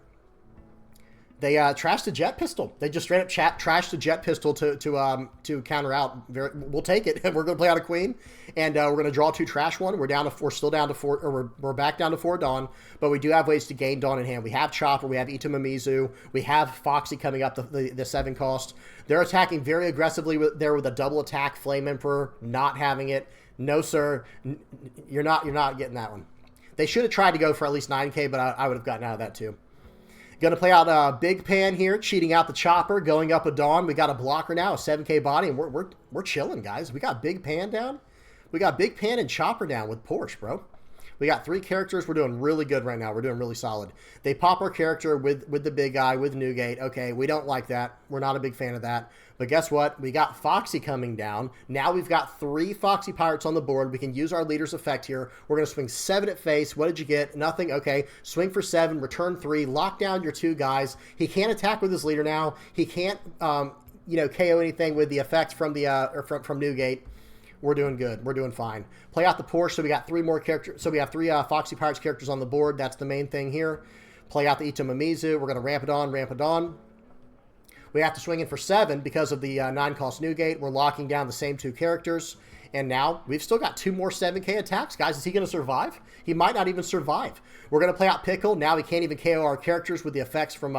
They trashed the jet pistol. They just straight up trashed the jet pistol to counter out. We'll take it. We're going to play out a queen, and we're going to draw 2 trash 1. We're down to 4, still down to 4, or we're back down to 4 Dawn, but we do have ways to gain Dawn in hand. We have Chopper, we have Itamamuzu, we have Foxy coming up the 7 cost. They're attacking very aggressively with a double attack. Flame Emperor, not having it. No, sir. You're not getting that one. They should have tried to go for at least 9K, but I would have gotten out of that too. Going to play out a Big Pan here, cheating out the Chopper, going up a Dawn. We got a blocker now, a 7K body, and we're chilling, guys. We got Big Pan down. We got Big Pan and Chopper down with Porsche, bro. We got 3 characters. We're doing really good right now. We're doing really solid. They pop our character with the big guy, with Newgate. Okay, we don't like that. We're not a big fan of that. But guess what? We got Foxy coming down. Now we've got 3 Foxy Pirates on the board. We can use our leader's effect here. We're going to swing 7 at face. What did you get? Nothing. Okay, swing for 7, return 3, lock down your 2 guys. He can't attack with his leader now. He can't, KO anything with the effect from from Newgate. We're doing good. We're doing fine. Play out the Porsche. So we got 3 more characters. So we have 3 Foxy Pirates characters on the board. That's the main thing here. Play out the Itamamuzu. We're going to ramp it on. We have to swing in for 7 because of the 9-cost Newgate. We're locking down the same 2 characters. And now we've still got 2 more 7K attacks. Guys, is he going to survive? He might not even survive. We're going to play out Pickle. Now we can't even KO our characters with the effects from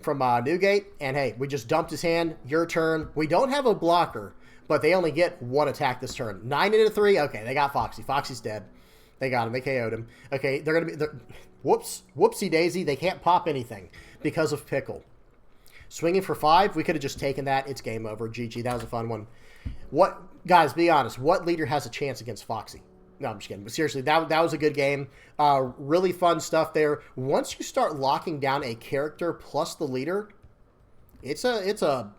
Newgate. And hey, we just dumped his hand. Your turn. We don't have a blocker, but they only get 1 attack this turn. 9 into 3. Okay, they got Foxy. Foxy's dead. They got him. They KO'd him. Okay, they're going to be... Whoopsie daisy. They can't pop anything because of Pickle. Swinging for 5. We could have just taken that. It's game over. GG. That was a fun one. Guys, be honest. What leader has a chance against Foxy? No, I'm just kidding. But seriously, that was a good game. Really fun stuff there. Once you start locking down a character plus the leader, it's a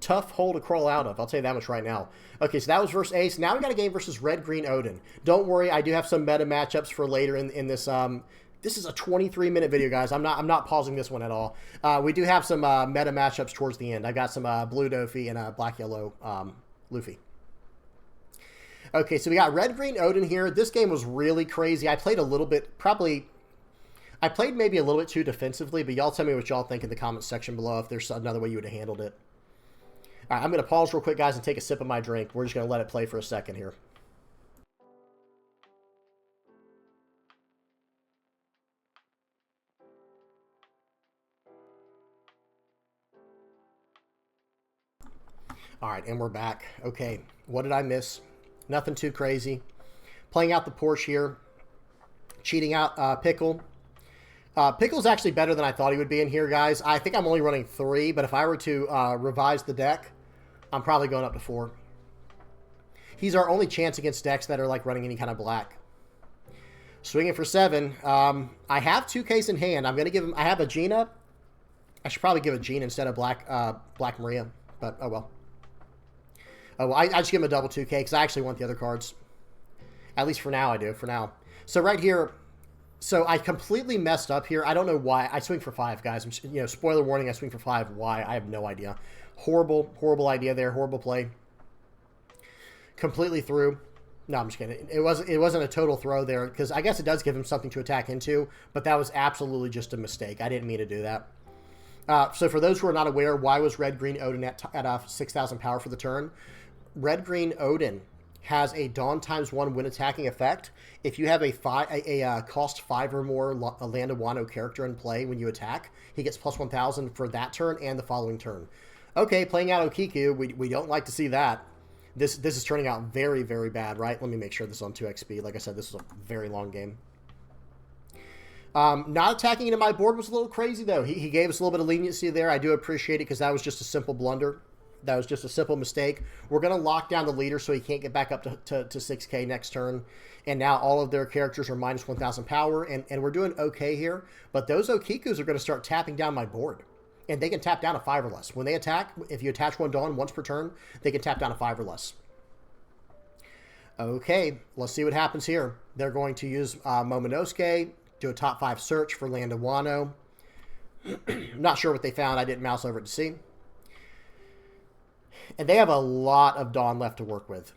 tough hole to crawl out of. I'll tell you that much right now. Okay, so that was versus Ace. Now we got a game versus Red Green Oden. Don't worry, I do have some meta matchups for later in this. This is a 23-minute video, guys. I'm not pausing this one at all. We do have some meta matchups towards the end. I got some blue Doffy and black yellow Luffy. Okay, so we got Red Green Oden here. This game was really crazy. I played a little bit, I played maybe a little bit too defensively, but y'all tell me what y'all think in the comments section below if there's another way you would have handled it. All right, I'm going to pause real quick, guys, and take a sip of my drink. We're just going to let it play for a second here. All right, and we're back. Okay, what did I miss? Nothing too crazy. Playing out the Porsche here. Cheating out Pickle. Pickle's actually better than I thought he would be in here, guys. I think I'm only running 3, but if I were to revise the deck, I'm probably going up to 4. He's our only chance against decks that are like running any kind of black. Swinging for 7. I have 2Ks in hand. I'm going to give him... I have a Gina. I should probably give a Gina instead of Black Maria, but oh well. Oh, well, I just give him a double 2K because I actually want the other cards. At least for now, I do. For now. So right here, so I completely messed up here. I don't know why. I swing for 5, guys. Spoiler warning, I swing for 5. Why? I have no idea. Horrible idea there. Horrible play. Completely through. No, I'm just kidding. It wasn't a total throw there, because I guess it does give him something to attack into, but that was absolutely just a mistake. I didn't mean to do that. So for those who are not aware, why was Red-Green Oden at 6,000 power for the turn? Red-Green Oden has a Dawn ×1 when attacking effect. If you have a cost 5 or more Land of Wano character in play when you attack, he gets plus 1,000 for that turn and the following turn. Okay, playing out Okiku, we don't like to see that. This is turning out very, very bad, right? Let me make sure this is on 2x speed. Like I said, this is a very long game. Not attacking into my board was a little crazy, though. He gave us a little bit of leniency there. I do appreciate it, because that was just a simple blunder. That was just a simple mistake. We're going to lock down the leader so he can't get back up to 6k next turn. And now all of their characters are minus 1,000 power, and we're doing okay here. But those Okikus are going to start tapping down my board. And they can tap down a 5 or less. When they attack, if you attach one Dawn once per turn, they can tap down a 5 or less. Okay, let's see what happens here. They're going to use Momonosuke, do a top 5 search for Land of Wano. Not sure what they found. I didn't mouse over it to see. And they have a lot of Dawn left to work with.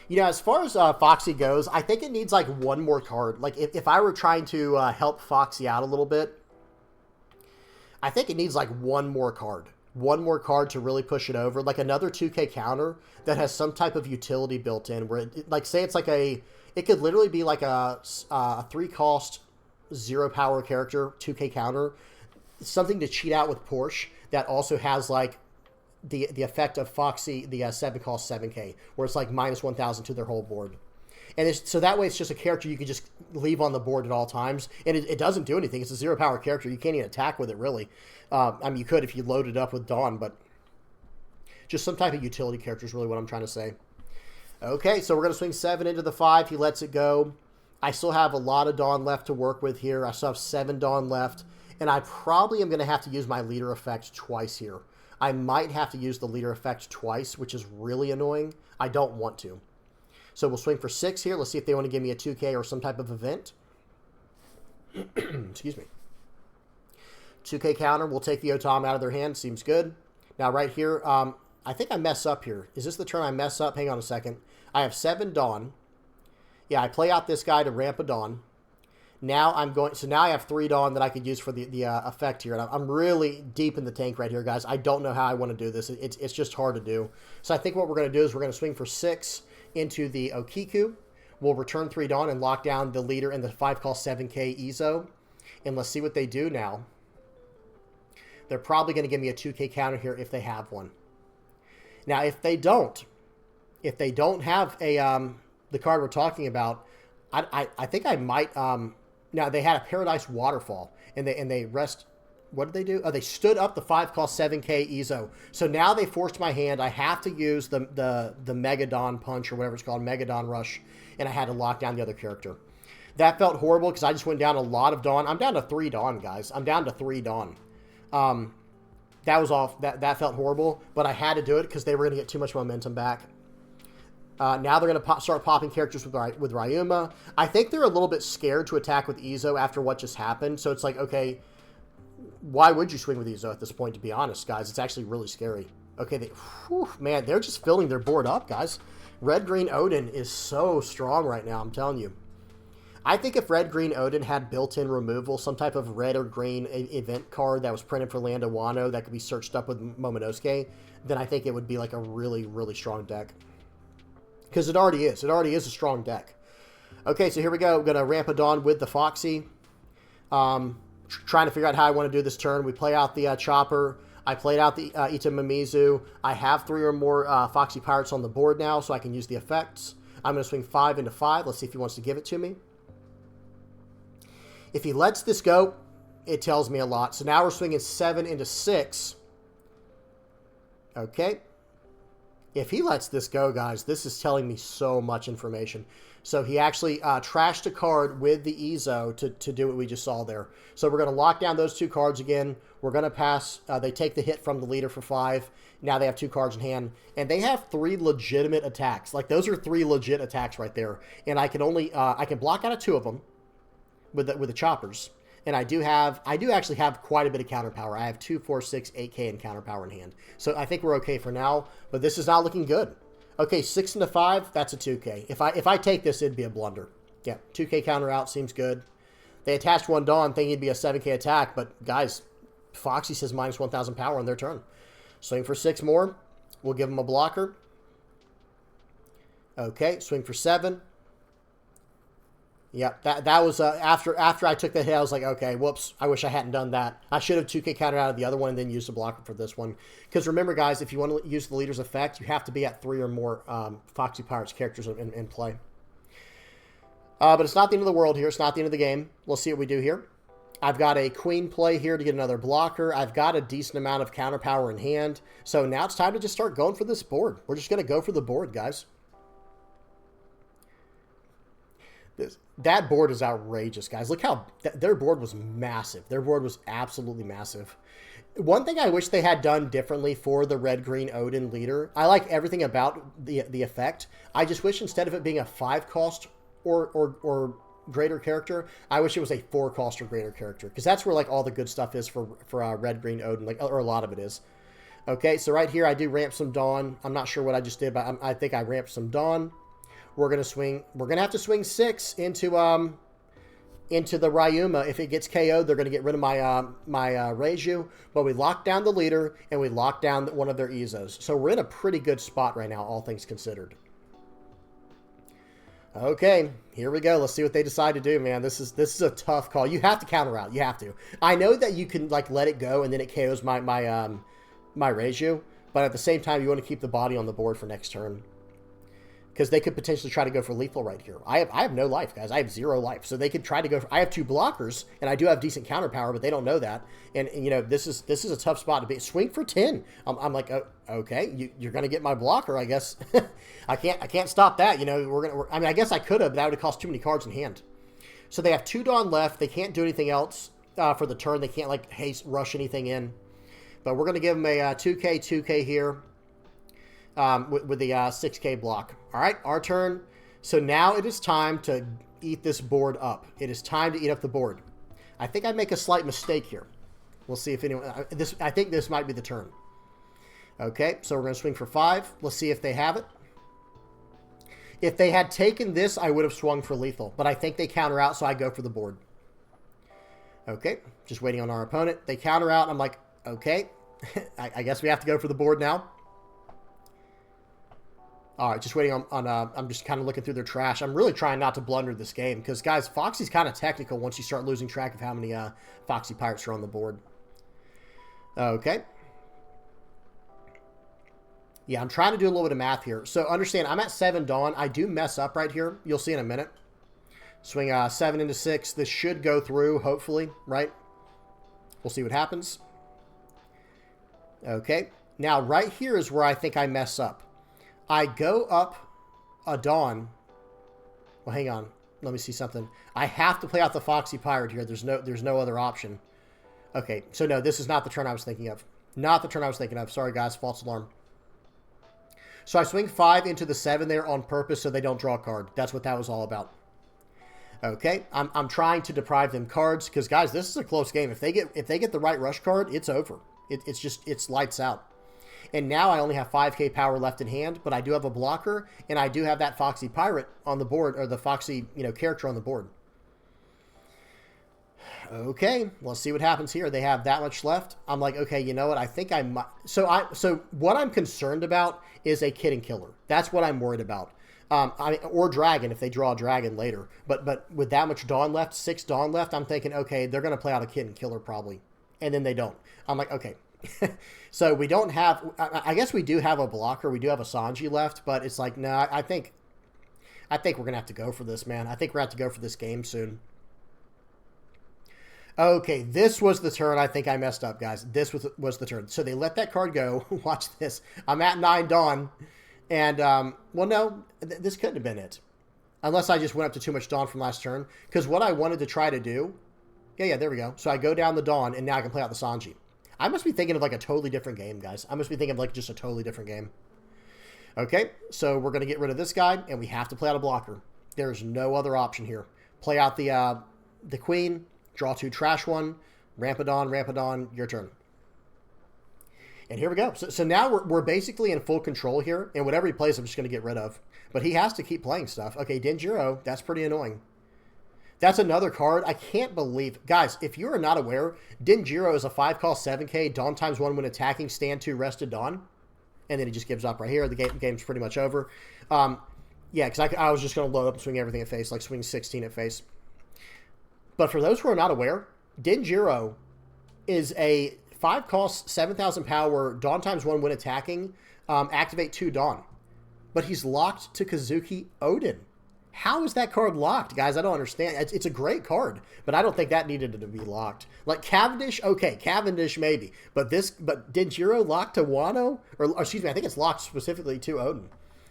You know, as far as Foxy goes, I think it needs like one more card. Like if I were trying to help Foxy out a little bit, I think it needs like one more card. One more card to really push it over. Like another 2k counter that has some type of utility built in. Where, like, say it's like it could literally be like a 3-cost, 0-power character, 2k counter. Something to cheat out with Porsche that also has like the effect of Foxy, the 7-cost 7k, where it's like minus 1,000 to their whole board. And so that way it's just a character you can just leave on the board at all times. And it doesn't do anything. It's a 0-power character. You can't even attack with it, really. I mean, you could if you load it up with Dawn, but just some type of utility character is really what I'm trying to say. Okay, so we're going to swing 7 into the 5. He lets it go. I still have a lot of Dawn left to work with here. I still have 7 Dawn left. And I probably am going to have to use my leader effect twice here. I might have to use the leader effect twice, which is really annoying. I don't want to. So we'll swing for 6 here. Let's see if they want to give me a 2k or some type of event. Excuse me. 2k counter. We'll take the Otam out of their hand. Seems good. Now right here, I think I mess up here. Is this the turn I mess up? Hang on a second. I have 7 Dawn. Yeah, I play out this guy to ramp a Dawn. Now I'm going, so now I have 3 Dawn that I could use for the effect here. And I'm really deep in the tank right here, guys. I don't know how I want to do this. It's just hard to do. So I think what we're going to do is we're going to swing for 6 into the Okiku. We'll return 3 Dawn and lock down the leader in the 5-cost 7k Izo. And let's see what they do now. They're probably going to give me a 2k counter here if they have one. Now, if they don't have a the card we're talking about, I think I might. Now they had a Paradise Waterfall, and they rest. What did they do? Oh, they stood up the 5-cost 7k Izo. So now they forced my hand. I have to use the Mega Dawn Punch or whatever it's called, Mega Dawn Rush, and I had to lock down the other character. That felt horrible because I just went down a lot of Dawn. I'm down to 3 Dawn, guys. I'm down to 3 Dawn. That was off. That felt horrible, but I had to do it because they were going to get too much momentum back. Now they're going to start popping characters with Ryuma. I think they're a little bit scared to attack with Izo after what just happened. So it's like, okay, why would you swing with Izo at this point, to be honest, guys? It's actually really scary. Okay, man, they're just filling their board up, guys. Red-Green Oden is so strong right now, I'm telling you. I think if Red-Green Oden had built-in removal, some type of red or green event card that was printed for Land of Wano that could be searched up with Momonosuke, then I think it would be like a really, really strong deck. Because it already is. It already is a strong deck. Okay, so here we go. We're going to ramp a Dawn with the Foxy. Trying to figure out how I want to do this turn. We play out the Chopper. I played out the Ita Mimizu. I have 3 or more Foxy Pirates on the board now, so I can use the effects. I'm going to swing 5 into 5. Let's see if he wants to give it to me. If he lets this go, it tells me a lot. So now we're swinging 7 into 6. Okay. If he lets this go, guys, this is telling me so much information. So he actually trashed a card with the Izo to do what we just saw there. So we're going to lock down those 2 cards again. We're going to pass. They take the hit from the leader for 5. Now they have 2 cards in hand. And they have 3 legitimate attacks. Like, those are 3 legit attacks right there. And I can only, I can block out of 2 of them with the choppers. And I do actually have quite a bit of counter power. I have 2, 4, 6, 8k in counter power in hand. So I think we're okay for now, but this is not looking good. Okay, 6 into 5, that's a 2K. If I take this, it'd be a blunder. Yeah, 2K counter out seems good. They attached one Dawn thinking it'd be a 7K attack, but guys, Foxy says minus 1,000 power on their turn. Swing for 6 more. We'll give them a blocker. Okay, swing for 7. Yep, that was after I took the hit, I was like, okay, whoops, I wish I hadn't done that. I should have 2K countered out of the other one and then used the blocker for this one. Because remember, guys, if you want to use the leader's effect, you have to be at 3 or more Foxy Pirates characters in play. But it's not the end of the world here. It's not the end of the game. We'll see what we do here. I've got a queen play here to get another blocker. I've got a decent amount of counter power in hand. So now it's time to just start going for this board. We're just going to go for the board, guys. That board is outrageous, guys. Look how their board was massive. Their board was absolutely massive. One thing I wish they had done differently for the red-green Oden leader, I like everything about the effect. I just wish instead of it being a 5-cost or greater character, I wish it was a 4-cost or greater character, because that's where like all the good stuff is for red-green Oden, like, or a lot of it is. Okay, so right here I do ramp some Dawn. I'm not sure what I just did, but I think I ramped some Dawn. We're going to swing. We're going to have to swing 6 into the Ryuma. If it gets KO'd, they're going to get rid of my Reiju. But we lock down the leader, and we lock down one of their Izos. So we're in a pretty good spot right now, all things considered. Okay, here we go. Let's see what they decide to do, man. This is a tough call. You have to counter out. You have to. I know that you can like let it go, and then it KOs my Reiju. But at the same time, you want to keep the body on the board for next turn, because they could potentially try to go for lethal right here. I have no life, guys. I have 0 life. So they could try to go for... I have 2 blockers, and I do have decent counter power, but they don't know that. And you know, this is a tough spot to be. Swing for 10. I'm like, oh, okay, you're going to get my blocker, I guess. I can't stop that. You know, I mean, I guess I could have, but that would have cost too many cards in hand. So they have 2 Dawn left. They can't do anything else for the turn. They can't, like, haste rush anything in. But we're going to give them a 2K here. With the 6K block. All right, our turn. So now it is time to eat this board up. It is time to eat up the board. I think I make a slight mistake here. We'll see if anyone... I think this might be the turn. Okay, so we're going to swing for 5. Let's see if they have it. If they had taken this, I would have swung for lethal. But I think they counter out, so I go for the board. Okay, just waiting on our opponent. They counter out. I'm like, okay. I guess we have to go for the board now. All right, just waiting on I'm just kind of looking through their trash. I'm really trying not to blunder this game because, guys, Foxy's kind of technical once you start losing track of how many Foxy Pirates are on the board. Okay. Yeah, I'm trying to do a little bit of math here. So understand, I'm at 7 Dawn. I do mess up right here. You'll see in a minute. Swing 7 into 6. This should go through, hopefully, right? We'll see what happens. Okay. Now, right here is where I think I mess up. I go up a Dawn. Well, hang on. Let me see something. I have to play out the Foxy Pirate here. There's no other option. Okay, so no, this is not the turn I was thinking of. Not the turn I was thinking of. Sorry, guys. False alarm. So I swing 5 into the 7 there on purpose so they don't draw a card. That's what that was all about. Okay, I'm trying to deprive them cards because, guys, this is a close game. If they get the right rush card, it's over. It's lights out. And now I only have 5K power left in hand, but I do have a blocker, and I do have that Foxy Pirate on the board, or the Foxy, character on the board. Okay, let's see what happens here. They have that much left. I'm like, okay, you know what? I think I might. So what I'm concerned about is a Kid and Killer. That's what I'm worried about. Or Dragon if they draw a Dragon later. But with that much Dawn left, 6 Dawn left, I'm thinking, okay, they're going to play out a Kid and Killer probably. And then they don't. I'm like, okay. So we don't have, I guess we do have a blocker. We do have a Sanji left, but it's like, no, I think we're going to have to go for this, man. I think we're going to have to go for this game soon. Okay, this was the turn I think I messed up, guys. This was the turn. So they let that card go. Watch this. I'm at 9 Dawn. And, well, no, this couldn't have been it. Unless I just went up to too much Dawn from last turn. Because what I wanted to try to do, yeah, there we go. So I go down the Dawn, and now I can play out the Sanji. I must be thinking of like a totally different game, guys. I must be thinking of like just a totally different game. Okay, so we're going to get rid of this guy, and we have to play out a blocker. There's no other option here. Play out the Queen, draw 2, trash 1, ramp a Dawn, your turn. And here we go. So now we're basically in full control here, and whatever he plays, I'm just going to get rid of. But he has to keep playing stuff. Okay, Denjiro, that's pretty annoying. That's another card. I can't believe... Guys, if you are not aware, Denjiro is a 5-cost 7K, Dawn times 1 when attacking, stand 2, rested Dawn. And then he just gives up right here. The game's pretty much over. Yeah, because I was just going to load up and swing everything at face, like swing 16 at face. But for those who are not aware, Denjiro is a 5-cost, 7,000 power, Dawn times 1 when attacking, activate 2 Dawn. But he's locked to Kazuki Oden. How is that card locked, guys? I don't understand. It's a great card, but I don't think that needed to be locked. Like Cavendish, okay, Cavendish maybe, but Denjiro locked to Wano, or excuse me, I think it's locked specifically to Oden.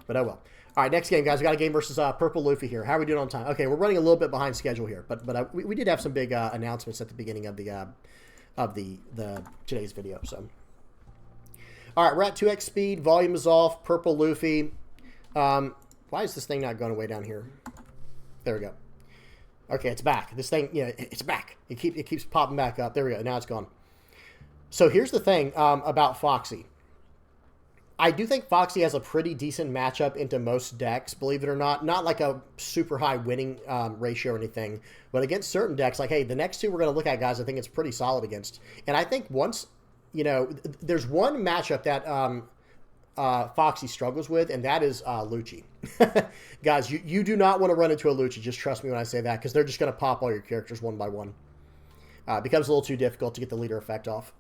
But oh well. All right, next game, guys. We got a game versus Purple Luffy here. How are we doing on time? Okay, we're running a little bit behind schedule here, but we did have some big announcements at the beginning of the today's video. So, all right, we're at 2x speed. Volume is off. Purple Luffy. Why is this thing not going away down here? There we go. Okay, it's back. This thing, it's back. It keeps popping back up. There we go. Now it's gone. So here's the thing about Foxy. I do think Foxy has a pretty decent matchup into most decks, believe it or not. Not like a super high winning ratio or anything, but against certain decks, like, hey, the next two we're going to look at, guys, I think it's pretty solid against. And I think once, there's one matchup that Foxy struggles with, and that is Lucci. Guys, you do not want to run into a Lucci. Just trust me when I say that, because they're just going to pop all your characters one by one. It becomes a little too difficult to get the leader effect off.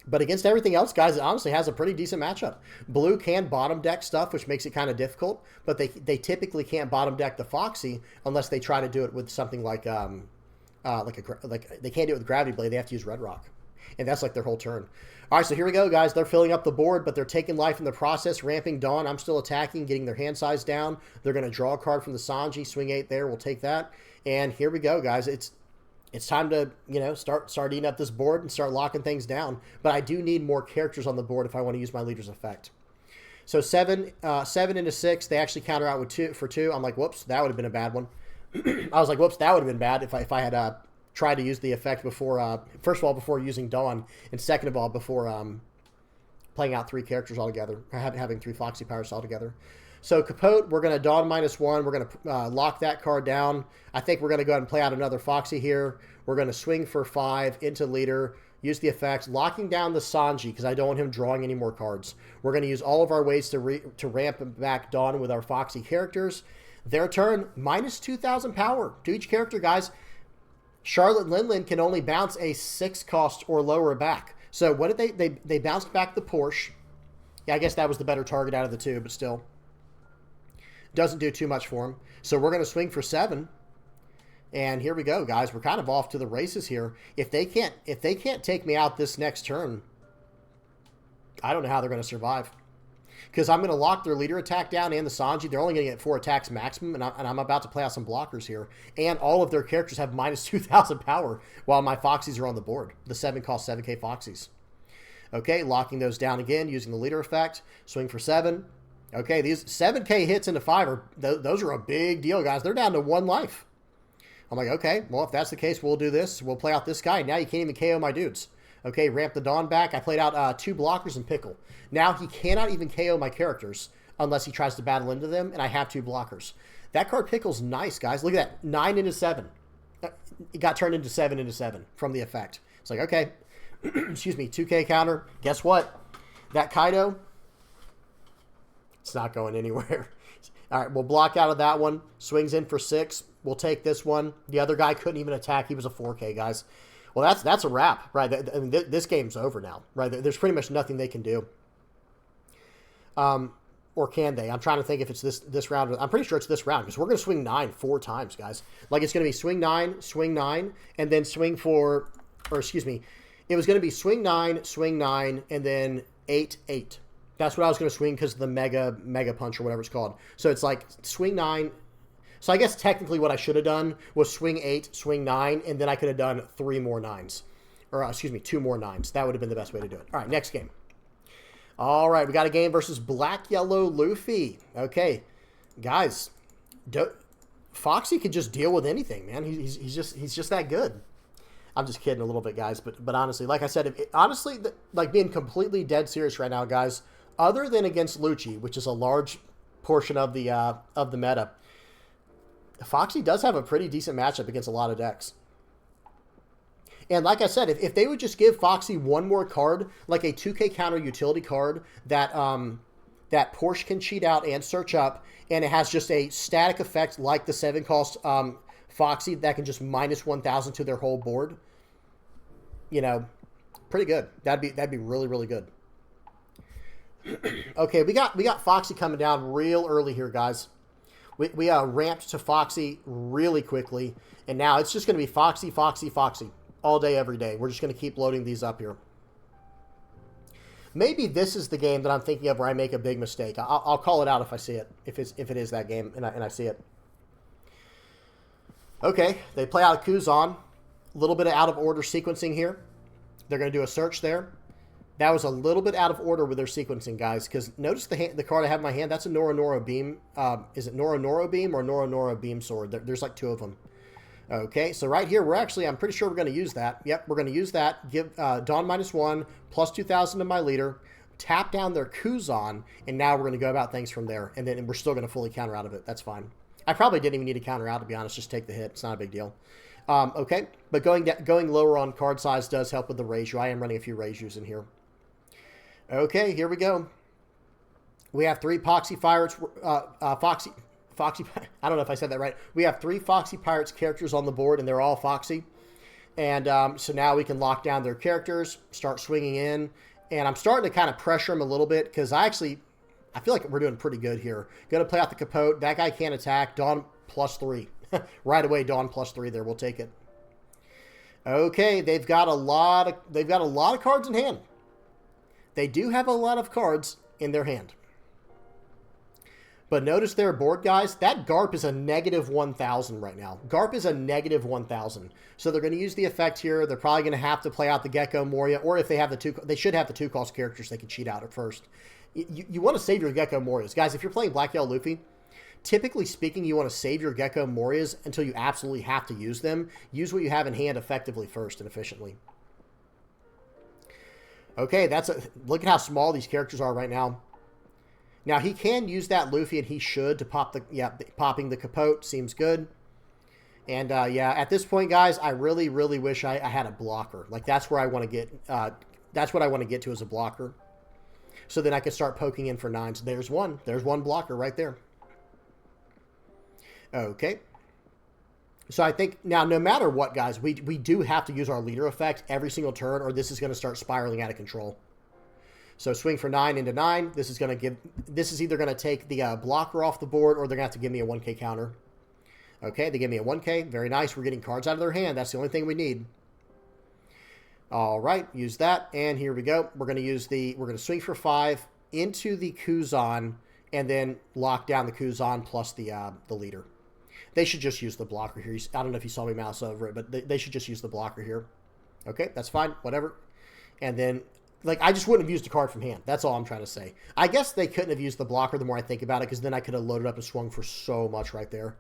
But against everything else, guys, it honestly has a pretty decent matchup. Blue can bottom deck stuff, which makes it kind of difficult, but they typically can't bottom deck the Foxy unless they try to do it with something like they can't do it with Gravity Blade. They have to use Red Rock, and that's like their whole turn. All right, so here we go, guys. They're filling up the board, but they're taking life in the process, ramping Dawn. I'm still attacking, getting their hand size down. They're going to draw a card from the Sanji. Swing 8 there. We'll take that. And here we go, guys. It's time to, start eating up this board and start locking things down. But I do need more characters on the board if I want to use my leader's effect. So 7 into 6. They actually counter out with 2. I'm like, whoops, that would have been a bad one. I was like, whoops, that would have been bad if I had tried to use the effect before, first of all, before using Dawn, and second of all, before playing out 3 characters altogether, having 3 Foxy powers altogether. So Capote, we're going to Dawn -1. We're going to lock that card down. I think we're going to go ahead and play out another Foxy here. We're going to swing for 5 into leader, use the effects, locking down the Sanji because I don't want him drawing any more cards. We're going to use all of our ways to ramp back Dawn with our Foxy characters. Their turn, -2,000 power to each character, guys. Charlotte Linlin can only bounce a 6-cost or lower back. So what did they bounced back the Porsche. Yeah, I guess that was the better target out of the 2, but still. Doesn't do too much for him. So we're going to swing for 7. And here we go, guys. We're kind of off to the races here. If they can't take me out this next turn, I don't know how they're going to survive. Because I'm going to lock their leader attack down and the Sanji. They're only going to get 4 attacks maximum, and I'm about to play out some blockers here. And all of their characters have -2,000 power while my Foxys are on the board. The 7-cost 7K Foxys. Okay, locking those down again using the leader effect. Swing for 7. Okay, these 7K hits into 5, those are a big deal, guys. They're down to 1 life. I'm like, okay, well, if that's the case, we'll do this. We'll play out this guy. Now you can't even KO my dudes. Okay, ramp the Dawn back. I played out 2 blockers and Pickle. Now he cannot even KO my characters unless he tries to battle into them, and I have 2 blockers. That card Pickle's nice, guys. Look at that, 9 into 7. It got turned into 7 into 7 from the effect. It's like, okay, excuse me, 2K counter. Guess what? That Kaido, it's not going anywhere. All right, we'll block out of that one. Swings in for 6. We'll take this one. The other guy couldn't even attack. He was a 4K, guys. Well, that's a wrap, right? I mean, this game's over now, right? There's pretty much nothing they can do. Or can they? I'm trying to think if it's this round. I'm pretty sure it's this round because we're going to swing 9 4 times, guys. Like it's going to be swing 9, and then swing for, or excuse me, it was going to be swing 9, and then 8, 8. That's what I was going to swing because of the mega punch or whatever it's called. So it's like swing 9. So I guess technically what I should have done was swing 8, swing 9, and then I could have done 3 more 9s. Or, excuse me, 2 more 9s. That would have been the best way to do it. All right, next game. All right, we got a game versus Black Yellow Luffy. Okay, guys, Foxy can just deal with anything, man. He's just that good. I'm just kidding a little bit, guys. But honestly, like I said, honestly, like being completely dead serious right now, guys, other than against Lucci, which is a large portion of the meta, Foxy does have a pretty decent matchup against a lot of decks. And like I said, if they would just give Foxy one more card, like a 2K counter utility card that that Porsche can cheat out and search up, and it has just a static effect like the 7-cost Foxy that can just minus 1,000 to their whole board, you know, pretty good. That'd be really, really good. Okay, we got Foxy coming down real early here, guys. We ramped to Foxy really quickly, and now it's just going to be Foxy, Foxy, Foxy all day, every day. We're just going to keep loading these up here. Maybe this is the game that I'm thinking of where I make a big mistake. I'll call it out if I see it, if it is that game and I see it. Okay, they play out a Kuzan. A little bit of out of order sequencing here. They're going to do a search there. That was a little bit out of order with their sequencing, guys, because notice the card I have in my hand. That's a Nora Nora Beam. Is it Nora Nora Beam or Nora Nora Beam Sword? There's like 2 of them. Okay, so right here, I'm pretty sure we're going to use that. Yep, we're going to use that. Give Dawn -1, plus 2,000 to my leader, tap down their Kuzan, and now we're going to go about things from there. And then we're still going to fully counter out of it. That's fine. I probably didn't even need to counter out, to be honest. Just take the hit. It's not a big deal. Okay, but going lower on card size does help with the ratio. I am running a few ratios in here. Okay, here we go. We have 3 Foxy Pirates, Foxy, I don't know if I said that right. We have 3 Foxy Pirates characters on the board, and they're all Foxy. And so now we can lock down their characters, start swinging in. And I'm starting to kind of pressure them a little bit because I feel like we're doing pretty good here. Going to play out the Capote. That guy can't attack. Dawn +3. Right away, Dawn +3 there. We'll take it. Okay, they've got a lot of cards in hand. They do have a lot of cards in their hand. But notice their board, guys. That Garp is a -1,000 right now. Garp is a -1,000. So they're going to use the effect here. They're probably going to have to play out the Gecko Moria, or if they have they should have the 2-cost characters they can cheat out at first. You want to save your Gecko Morias. Guys, if you're playing Black Yellow Luffy, typically speaking, you want to save your Gecko Morias until you absolutely have to use them. Use what you have in hand effectively first and efficiently. Okay, look at how small these characters are right now. Now, he can use that Luffy, and he should, to pop popping the Capote. Seems good. And, yeah, at this point, guys, I really, really wish I had a blocker. Like, that's where I want to get, that's what I want to get to as a blocker. So then I can start poking in for 9s. There's one. There's one blocker right there. Okay. So I think, now, no matter what, guys, we do have to use our leader effect every single turn, or this is going to start spiraling out of control. So swing for 9 into 9. This is either going to take the blocker off the board, or they're going to have to give me a 1K counter. Okay, they give me a 1K. Very nice. We're getting cards out of their hand. That's the only thing we need. All right, use that. And here we go. We're going to swing for 5 into the Kuzan, and then lock down the Kuzan plus the leader. They should just use the blocker here. I don't know if you saw me mouse over it, but they should just use the blocker here. Okay, that's fine. Whatever. And then, like, I just wouldn't have used a card from hand. That's all I'm trying to say. I guess they couldn't have used the blocker the more I think about it, because then I could have loaded up and swung for so much right there.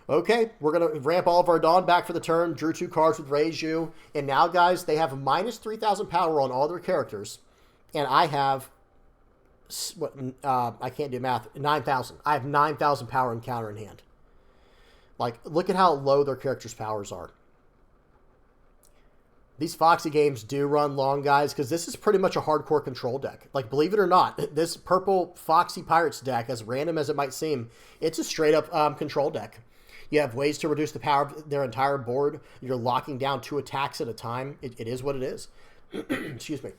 Okay, we're going to ramp all of our Dawn back for the turn. Drew 2 cards with Reiju. And now, guys, they have minus 3,000 power on all their characters. And I have, I can't do math, 9,000. I have 9,000 power and counter in hand. Like, look at how low their characters' powers are. These Foxy games do run long, guys, because this is pretty much a hardcore control deck. Like, believe it or not, this purple Foxy Pirates deck, as random as it might seem, it's a straight-up control deck. You have ways to reduce the power of their entire board. You're locking down 2 attacks at a time. It is what it is. Excuse me.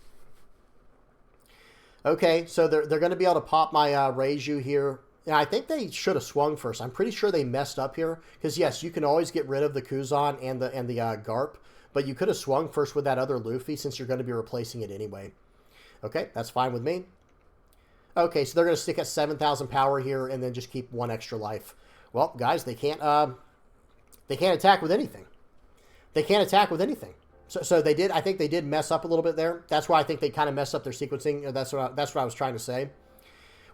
Okay, so they're going to be able to pop my Reiju here. And I think they should have swung first. I'm pretty sure they messed up here. Because, yes, you can always get rid of the Kuzan and the Garp. But you could have swung first with that other Luffy since you're going to be replacing it anyway. Okay, that's fine with me. Okay, so they're going to stick at 7,000 power here and then just keep 1 extra life. Well, guys, they can't attack with anything. They can't attack with anything. So they did. I think they did mess up a little bit there. That's why I think they kind of messed up their sequencing. That's what I was trying to say.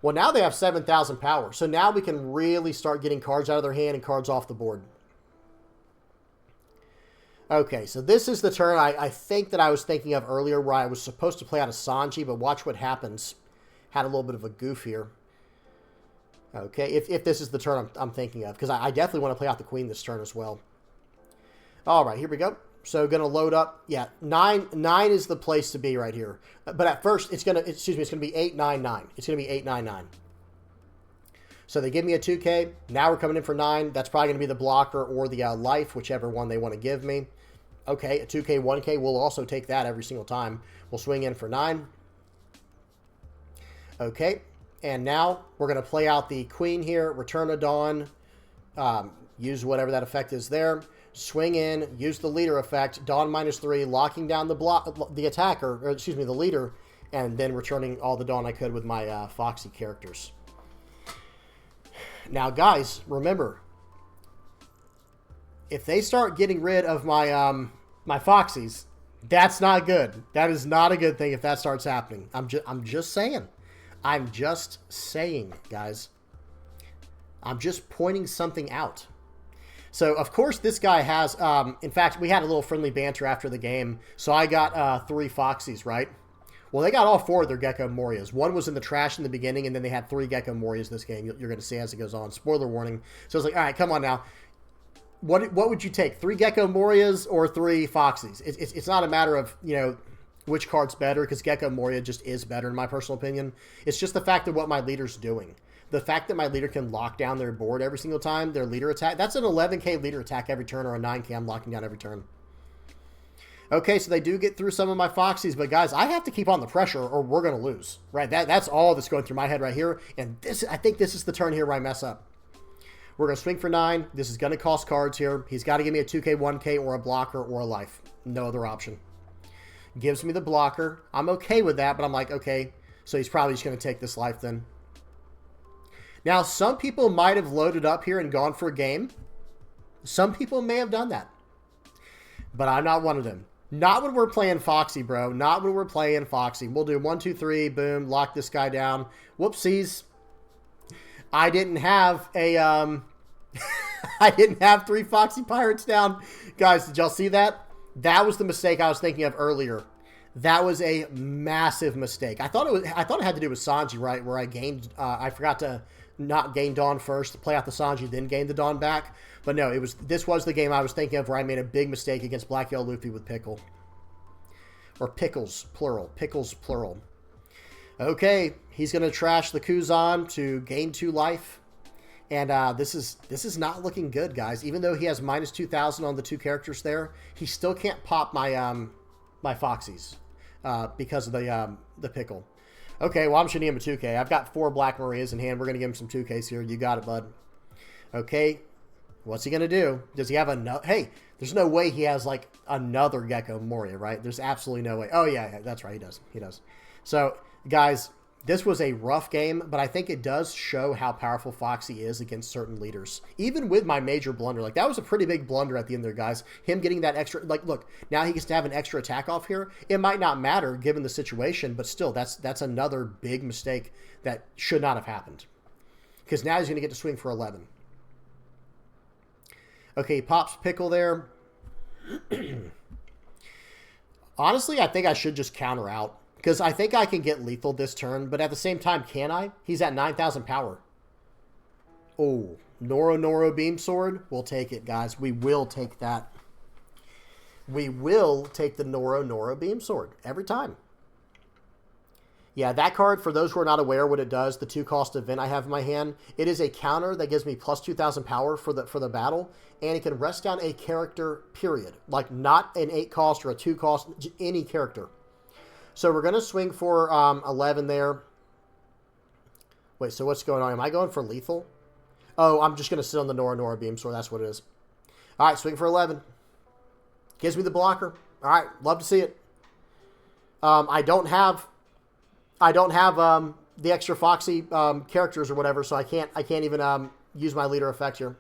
Well, now they have 7,000 power. So now we can really start getting cards out of their hand and cards off the board. Okay, so this is the turn I think that I was thinking of earlier where I was supposed to play out a Sanji, but watch what happens. Had a little bit of a goof here. Okay, if this is the turn I'm thinking of, because I definitely want to play out the queen this turn as well. All right, here we go. So going to load up. Yeah, 9 is the place to be right here. But at first, it's going to, excuse me, it's going to be 899. It's going to be 899. So they give me a 2K. Now we're coming in for 9. That's probably going to be the blocker or the life, whichever one they want to give me. Okay, a 2K, 1K. We'll also take that every single time. We'll swing in for 9. Okay, and now we're going to play out the queen here. Return a Dawn. Use whatever that effect is there. Swing in, use the leader effect, Dawn -3, locking down the attacker, or excuse me, the leader, and then returning all the Dawn I could with my Foxy characters. Now, guys, remember, if they start getting rid of my my Foxies, that's not good. That is not a good thing if that starts happening. I'm just saying. I'm just saying, guys. I'm just pointing something out. So, of course, this guy has, in fact, we had a little friendly banter after the game. So I got 3 Foxies, right? Well, they got all 4 of their Gecko Morias. One was in the trash in the beginning, and then they had 3 Gecko Morias this game. You're going to see as it goes on. Spoiler warning. So I was like, all right, come on now. What would you take? 3 Gecko Morias or 3 Foxies? It's not a matter of, you know, which card's better, because Gecko Moria just is better in my personal opinion. It's just the fact of what my leader's doing. The fact that my leader can lock down their board every single time, their leader attack, that's an 11k leader attack every turn, or a 9k I'm locking down every turn. Okay, so they do get through some of my Foxies, but guys, I have to keep on the pressure or we're going to lose, right? That's all that's going through my head right here, and I think this is the turn here where I mess up. We're going to swing for 9. This is going to cost cards here. He's got to give me a 2k, 1k, or a blocker, or a life. No other option. Gives me the blocker. I'm okay with that, but I'm like, okay, so he's probably just going to take this life then. Now, some people might have loaded up here and gone for a game. Some people may have done that. But I'm not one of them. Not when we're playing Foxy, bro. Not when we're playing Foxy. We'll do 1, 2, 3, boom, lock this guy down. Whoopsies. I didn't have a, I didn't have 3 Foxy Pirates down. Guys, did y'all see that? That was the mistake I was thinking of earlier. That was a massive mistake. I thought it had to do with Sanji, right? Where I gained, I forgot to not gain Dawn first, to play out the Sanji, then gain the Dawn back. But no, this was the game I was thinking of where I made a big mistake against Black Yellow Luffy with Pickle. Or Pickles, plural. Pickles, plural. Okay, he's going to trash the Kuzan to gain 2 life. And this is not looking good, guys. Even though he has -2,000 on the 2 characters there, he still can't pop my my Foxies because of the Pickle. Okay, well, I'm shooting him a 2K. I've got 4 Black Marias in hand. We're going to give him some 2Ks here. You got it, bud. Okay, what's he going to do? Does he have another? Hey, there's no way he has, like, another Gecko Moria, right? There's absolutely no way. Oh, yeah, that's right. He does. He does. So, guys, this was a rough game, but I think it does show how powerful Foxy is against certain leaders. Even with my major blunder. Like, that was a pretty big blunder at the end there, guys. Him getting that extra... Like, look, now he gets to have an extra attack off here. It might not matter given the situation, but still, that's another big mistake that should not have happened. Because now he's going to get to swing for 11. Okay, he pops Pickle there. Honestly, I think I should just counter out. Because I think I can get lethal this turn, but at the same time, can I? He's at 9,000 power. Oh, Noro Beam Sword. We'll take it, guys. We will take that. We will take the Noro Beam Sword every time. Yeah, that card, for those who are not aware what it does, the 2-cost event I have in my hand, it is a counter that gives me plus 2,000 power for the battle, and it can rest down a character, period. Like, not an 8-cost or a 2-cost, any character. So we're going to swing for 11 there. Wait, so what's going on? Am I going for lethal? Oh, I'm just going to sit on the Nora Beam Sword. That's what it is. All right, swing for 11. Gives me the blocker. All right, love to see it. I don't have the extra Foxy characters or whatever, so I can't even use my leader effect here.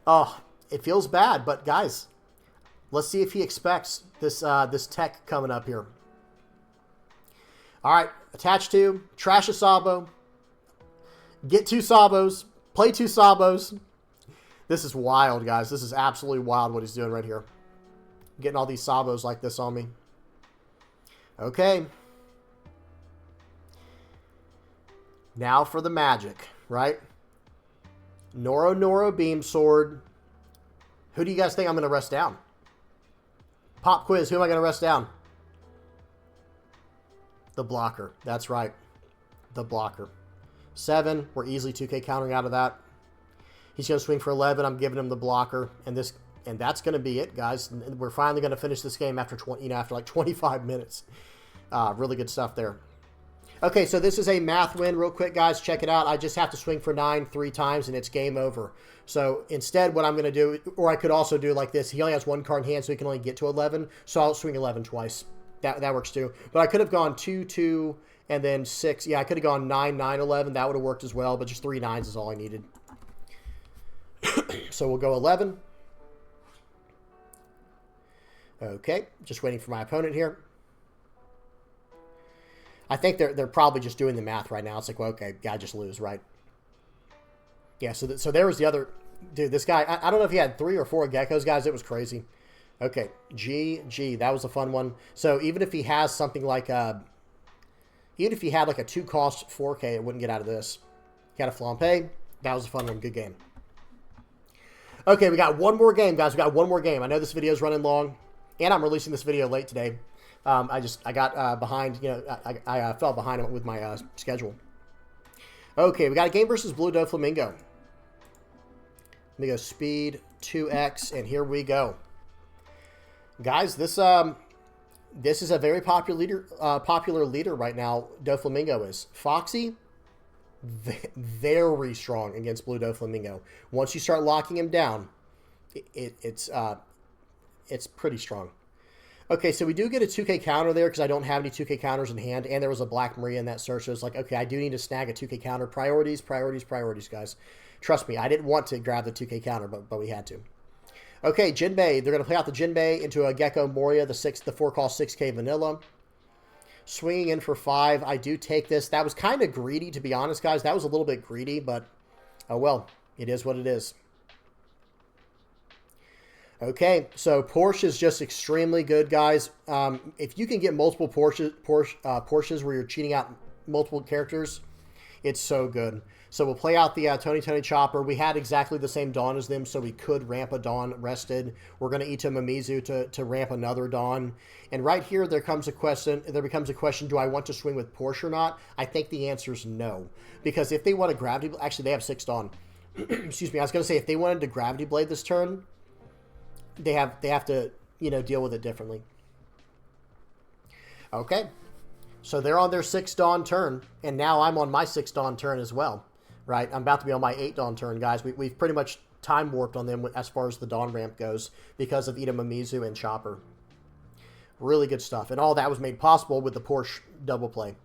Oh, it feels bad, but guys, let's see if he expects this this tech coming up here. All right, attach 2, trash a Sabo, get 2 Sabos, play 2 Sabos. This is wild, guys. This is absolutely wild what he's doing right here. Getting all these Sabos like this on me. Okay. Now for the magic, right? Noro Beam Sword. Who do you guys think I'm going to rest down? Pop quiz. Who am I going to rest down? The blocker. That's right. The blocker. 7. We're easily 2K countering out of that. He's going to swing for 11. I'm giving him the blocker. And that's going to be it, guys. We're finally going to finish this game after after like 25 minutes. Really good stuff there. Okay, so this is a math win real quick, guys. Check it out. I just have to swing for 9 3 times, and it's game over. So instead, what I'm going to do, or I could also do like this. He only has 1 card in hand, so he can only get to 11. So I'll swing 11 twice. That works too. But I could have gone 2 2 and then 6. Yeah, I could have gone 9 9 11. That would have worked as well, but just 3 9s is all I needed. So we'll go 11. Okay, just waiting for my opponent here. I think they're probably just doing the math right now. It's like, well, okay, gotta just lose, right? Yeah, so there was the other... Dude, this guy... I don't know if he had 3 or 4 geckos, guys. It was crazy. Okay, GG. That was a fun one. So even if he has something like... even if he had like a 2-cost 4K, it wouldn't get out of this. He had a Flampe. That was a fun one. Good game. Okay, we got one more game, guys. We got one more game. I know this video is running long, and I'm releasing this video late today. I got behind, you know, I fell behind with my schedule. Okay, we got a game versus Blue Doflamingo. Let me go speed 2x, and here we go. Guys, this is a very popular leader right now. Doflamingo is Foxy, very strong against Blue Doflamingo. Once you start locking him down, it's pretty strong. Okay, so we do get a 2K counter there because I don't have any 2K counters in hand, and there was a Black Maria in that search, so it's like, okay, I do need to snag a 2K counter. Priorities, priorities, priorities, guys. Trust me, I didn't want to grab the 2K counter, but we had to. Okay, Jinbe. They're going to play out the Jinbe into a Gecko Moria, the 4-cost 6K vanilla. Swinging in for 5. I do take this. That was kind of greedy, to be honest, guys. That was a little bit greedy, but oh well. It is what it is. Okay, so Porsche is just extremely good, guys. If you can get multiple Porsches where you're cheating out multiple characters, it's so good. So we'll play out the Tony Chopper. We had exactly the same Dawn as them, so we could ramp a Dawn rested. We're going to eat a Mimizu to ramp another Dawn. And right here, there becomes a question, do I want to swing with Porsche or not? I think the answer is no. Because if they want to Gravity... Actually, they have 6 Dawn. Excuse me, I was going to say, if they wanted to Gravity Blade this turn... They have to, you know, deal with it differently. Okay. So they're on their 6 Dawn turn, and now I'm on my 6 Dawn turn as well, right? I'm about to be on my 8 Dawn turn, guys. We've pretty much time warped on them as far as the Dawn ramp goes because of Ida Mimizu and Chopper. Really good stuff. And all that was made possible with the Porsche double play.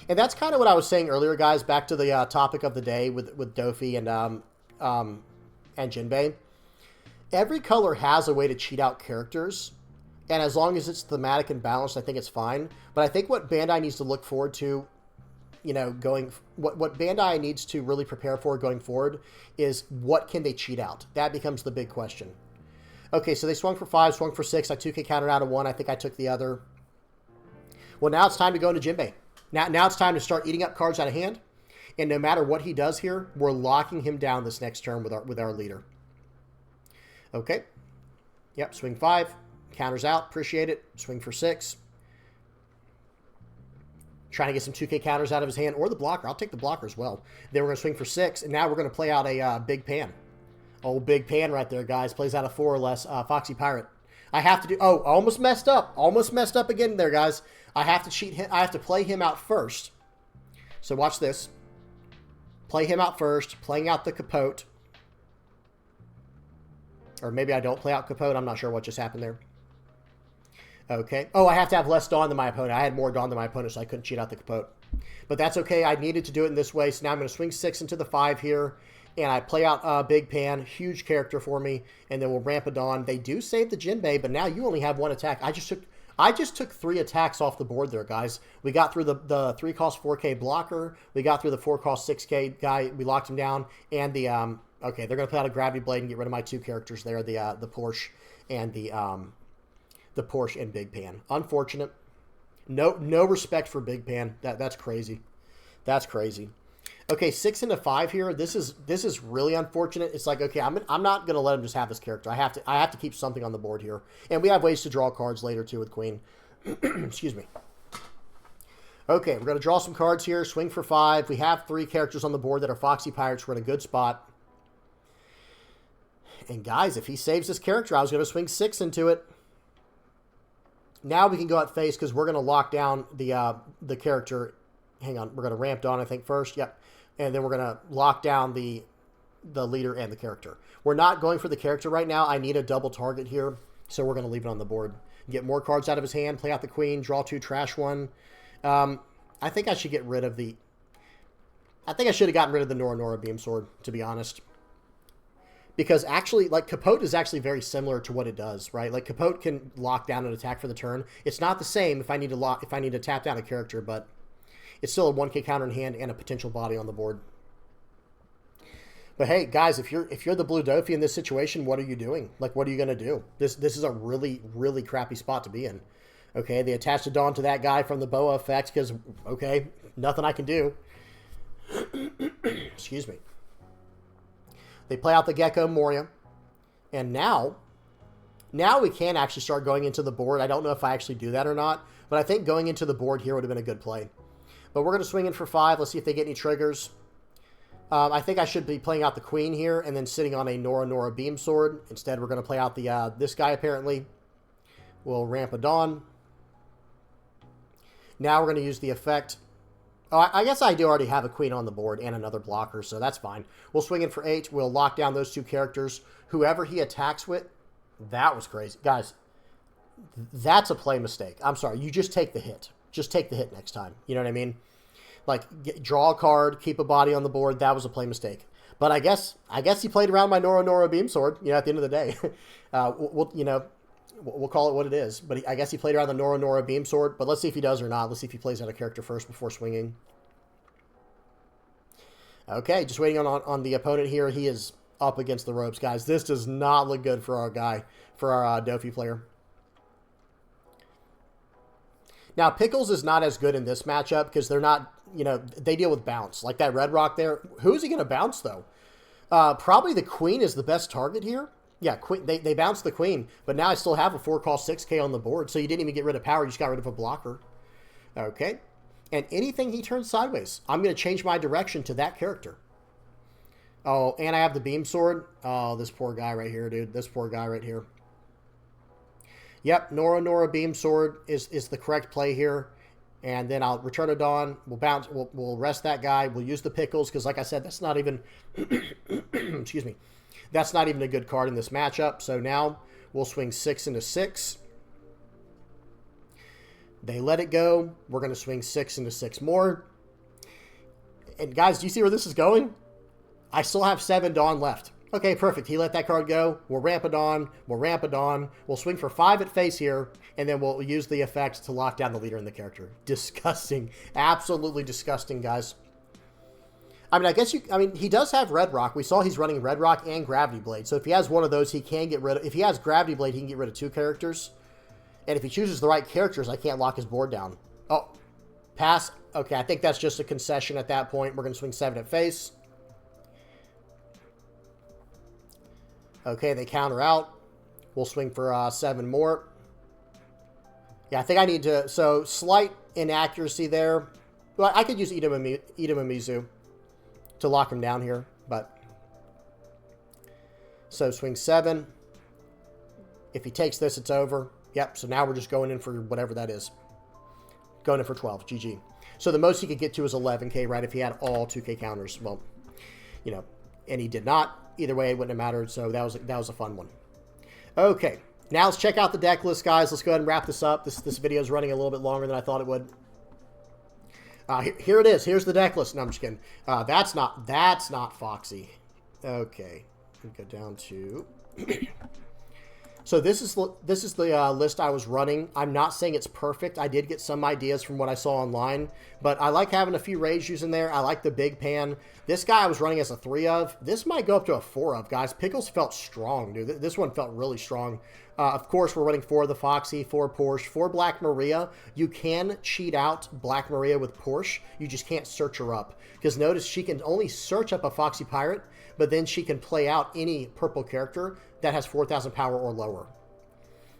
And that's kind of what I was saying earlier, guys, back to the topic of the day with Doffy and Jinbe. Every color has a way to cheat out characters, and as long as it's thematic and balanced, I think it's fine. But I think what Bandai needs to look forward to, you know, what Bandai needs to really prepare for going forward is what can they cheat out? That becomes the big question. Okay, so they swung for 5, swung for 6. I 2K countered out of 1. I think I took the other. Well, now it's time to go into Jinbe. Now it's time to start eating up cards out of hand, and no matter what he does here, we're locking him down this next turn with our leader. Okay. Yep, swing 5. Counters out. Appreciate it. Swing for 6. Trying to get some 2K counters out of his hand or the blocker. I'll take the blocker as well. Then we're going to swing for 6, and now we're going to play out a Big Pan. Oh, Big Pan right there, guys. Plays out a 4 or less Foxy Pirate. I have to do... Oh, almost messed up. Almost messed up again there, guys. I have to cheat him. I have to play him out first. So watch this. Play him out first. Playing out the Capote. Or maybe I don't play out Capote. I'm not sure what just happened there. Okay. Oh, I have to have less Dawn than my opponent. I had more Dawn than my opponent, so I couldn't cheat out the Capote. But that's okay. I needed to do it in this way. So now I'm going to swing 6 into the 5 here. And I play out Big Pan. Huge character for me. And then we'll ramp a Dawn. They do save the Jinbe, but now you only have 1 attack. I just took 3 attacks off the board there, guys. We got through the 3-cost 4K blocker. We got through the 4-cost 6K guy. We locked him down. And the Okay, they're going to put out a Gravity Blade and get rid of my two characters there, the Porsche and the Porsche and Big Pan. Unfortunate. No respect for Big Pan. That's crazy. That's crazy. Okay, 6 into 5 here. This is really unfortunate. It's like, okay, I'm not gonna let him just have this character. I have to keep something on the board here, and we have ways to draw cards later too with Queen. Excuse me. Okay, we're gonna draw some cards here. Swing for 5. We have 3 characters on the board that are Foxy Pirates. We're in a good spot. And guys, if he saves this character, I was gonna swing 6 into it. Now we can go at face because we're going to lock down the character. Hang on. We're going to ramp Dawn, I think, first. Yep. And then we're going to lock down the leader and the character. We're not going for the character right now. I need a double target here, so we're going to leave it on the board. Get more cards out of his hand, play out the Queen, draw 2, trash 1. I think I should get rid of the... I think I should have gotten rid of the Nora Beam Sword, to be honest. Because actually, like, Capote is actually very similar to what it does, right? Like, Capote can lock down an attack for the turn. It's not the same if I need to tap down a character, but it's still a 1K counter in hand and a potential body on the board. But hey, guys, if you're the Blue Doffy in this situation, what are you doing? Like, what are you going to do? This is a really, really crappy spot to be in. Okay, they attached a Dawn to that guy from the Boa effect because, okay, nothing I can do. Excuse me. They play out the Gecko Moria. And now we can actually start going into the board. I don't know if I actually do that or not. But I think going into the board here would have been a good play. But we're going to swing in for 5. Let's see if they get any triggers. I think I should be playing out the Queen here and then sitting on a Nora Beam Sword. Instead, we're going to play out the this guy, apparently. We'll ramp a Dawn. Now we're going to use the effect. Oh, I guess I do already have a Queen on the board and another blocker, so that's fine. We'll swing in for 8. We'll lock down those 2 characters. Whoever he attacks with, that was crazy. Guys, that's a play mistake. I'm sorry. You just take the hit. Just take the hit next time. You know what I mean? Like, draw a card, keep a body on the board. That was a play mistake. But I guess he played around my Nora Beam Sword, at the end of the day. We'll call it what it is. But I guess he played around the Nora Beam Sword. But let's see if he does or not. Let's see if he plays out a character first before swinging. Okay, just waiting on the opponent here. He is up against the ropes, guys. This does not look good for our guy, for our Doffy player. Now, Pickles is not as good in this matchup because they're not, they deal with bounce. Like that Red Rock there. Who's he going to bounce, though? Probably the Queen is the best target here. Yeah, Queen, they bounced the Queen, but now I still have a 4-cost 6K on the board, so you didn't even get rid of power, you just got rid of a blocker. Okay, and anything he turns sideways, I'm going to change my direction to that character. Oh, and I have the Beam Sword. Oh, this poor guy right here, dude. This poor guy right here. Yep, Nora Beam Sword is the correct play here. And then I'll return a Dawn. We'll bounce. We'll rest that guy. We'll use the Pickles because, like I said, that's not even... excuse me. That's not even a good card in this matchup. So now we'll swing 6 into 6. They let it go. We're going to swing 6 into 6 more. And guys, do you see where this is going? I still have 7 Dawn left. Okay, perfect. He let that card go. We'll ramp a Dawn. We'll ramp a Dawn. We'll swing for 5 at face here. And then we'll use the effects to lock down the leader and the character. Disgusting. Absolutely disgusting, guys. I mean, he does have Red Rock. We saw he's running Red Rock and Gravity Blade. So if he has one of those, he can get rid of... If he has Gravity Blade, he can get rid of 2 characters. And if he chooses the right characters, I can't lock his board down. Oh, pass. Okay, I think that's just a concession at that point. We're going to swing 7 at face. Okay, they counter out. We'll swing for 7 more. Yeah, I think I need to... So, slight inaccuracy there. Well, I could use Idamizu to lock him down here, but... So, swing 7. If he takes this, it's over. Yep, so now we're just going in for whatever that is. Going in for 12. GG. So, the most he could get to is 11K, right? If he had all 2K counters. Well, and he did not. Either way, it wouldn't have mattered, so that was a fun one. Okay, now let's check out the deck list, guys. Let's go ahead and wrap this up. This video is running a little bit longer than I thought it would. Here it is. Here's the deck list. No, I'm just kidding. That's not Foxy. Okay, go down to... So this is the list I was running. I'm not saying it's perfect. I did get some ideas from what I saw online, but I like having a few Reijus in there. I like the big pan. This guy I was running as a 3 of. This might go up to a 4 of, guys. Pickles felt strong, dude. This one felt really strong. Of course, we're running 4 of the Foxy, 4 Porsche, 4 Black Maria. You can cheat out Black Maria with Porsche. You just can't search her up. Because notice she can only search up a Foxy Pirate, but then she can play out any purple character that has 4,000 power or lower.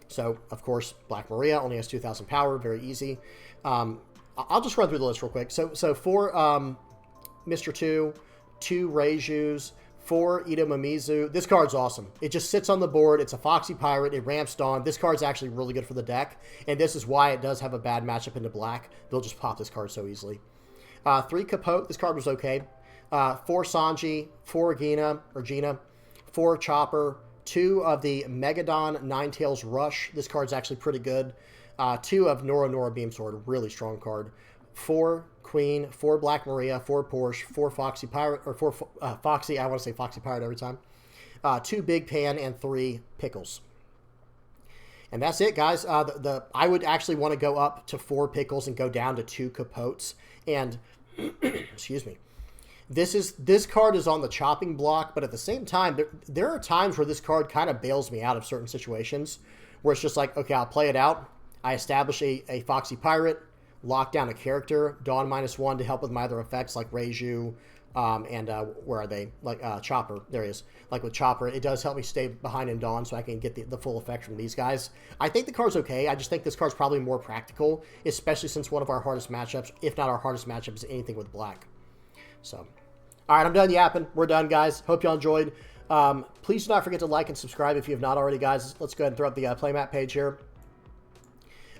So, of course, Black Maria only has 2,000 power. Very easy. I'll just run through the list real quick. So 4 Mr. 2, 2 Reijus, 4 Ito Mimizu. This card's awesome. It just sits on the board. It's a Foxy Pirate. It ramps Dawn. This card's actually really good for the deck, and this is why it does have a bad matchup into black. They'll just pop this card so easily. 3 Capote. This card was okay. 4 Sanji, 4 Gina, 4 Chopper, 2 of the Megadon Ninetales Rush. This card's actually pretty good. 2 of Nora Beamsword. Really strong card. 4 Queen, 4 Black Maria, 4 Porsche, 4 Foxy Pirate, or 4 Foxy. I want to say Foxy Pirate every time. 2 Big Pan, and 3 Pickles. And that's it, guys. I would actually want to go up to 4 Pickles and go down to 2 Capotes. And, excuse me. This card is on the chopping block, but at the same time, there are times where this card kind of bails me out of certain situations where it's just like, okay, I'll play it out. I establish a Foxy Pirate, lock down a character, Dawn -1 to help with my other effects like Reiju, and where are they? Like Chopper. There he is. Like with Chopper, it does help me stay behind in Dawn so I can get the full effect from these guys. I think the card's okay. I just think this card's probably more practical, especially since one of our hardest matchups, if not our hardest matchup, is anything with black. So, all right, I'm done yapping. We're done, guys. Hope y'all enjoyed. Please do not forget to like and subscribe if you have not already, guys. Let's go ahead and throw up the playmat page here.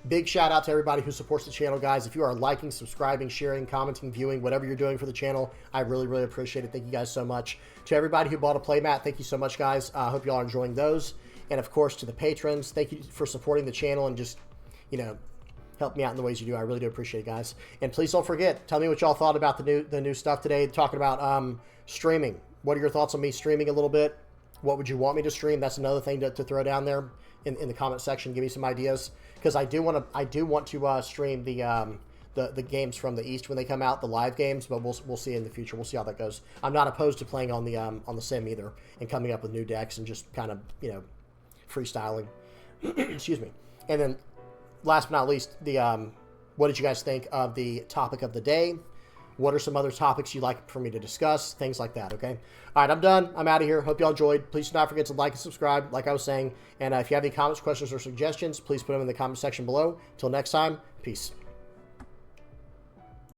Big shout out to everybody who supports the channel, guys. If you are liking, subscribing, sharing, commenting, viewing, whatever you're doing for the channel, I really, really appreciate it. Thank you guys so much. To everybody who bought a playmat, thank you so much, guys. I hope y'all are enjoying those. And, of course, to the patrons, thank you for supporting the channel and just, you know, help me out in the ways you do. I really do appreciate it, guys. And please don't forget, tell me what y'all thought about the new stuff today, talking about streaming. What are your thoughts on me streaming a little bit? What would you want me to stream? That's another thing to throw down there in the comment section. Give me some ideas, because I do want to stream the games from the East when they come out, the live games. But we'll see in the future. We'll see how that goes. I'm not opposed to playing on the sim either, and coming up with new decks and just kind of, you know, freestyling. Excuse me. And then, last but not least, what did you guys think of the topic of the day? What are some other topics you'd like for me to discuss? Things like that, okay? All right, I'm done. I'm out of here. Hope y'all enjoyed. Please do not forget to like and subscribe, like I was saying. And if you have any comments, questions, or suggestions, please put them in the comment section below. Until next time, peace.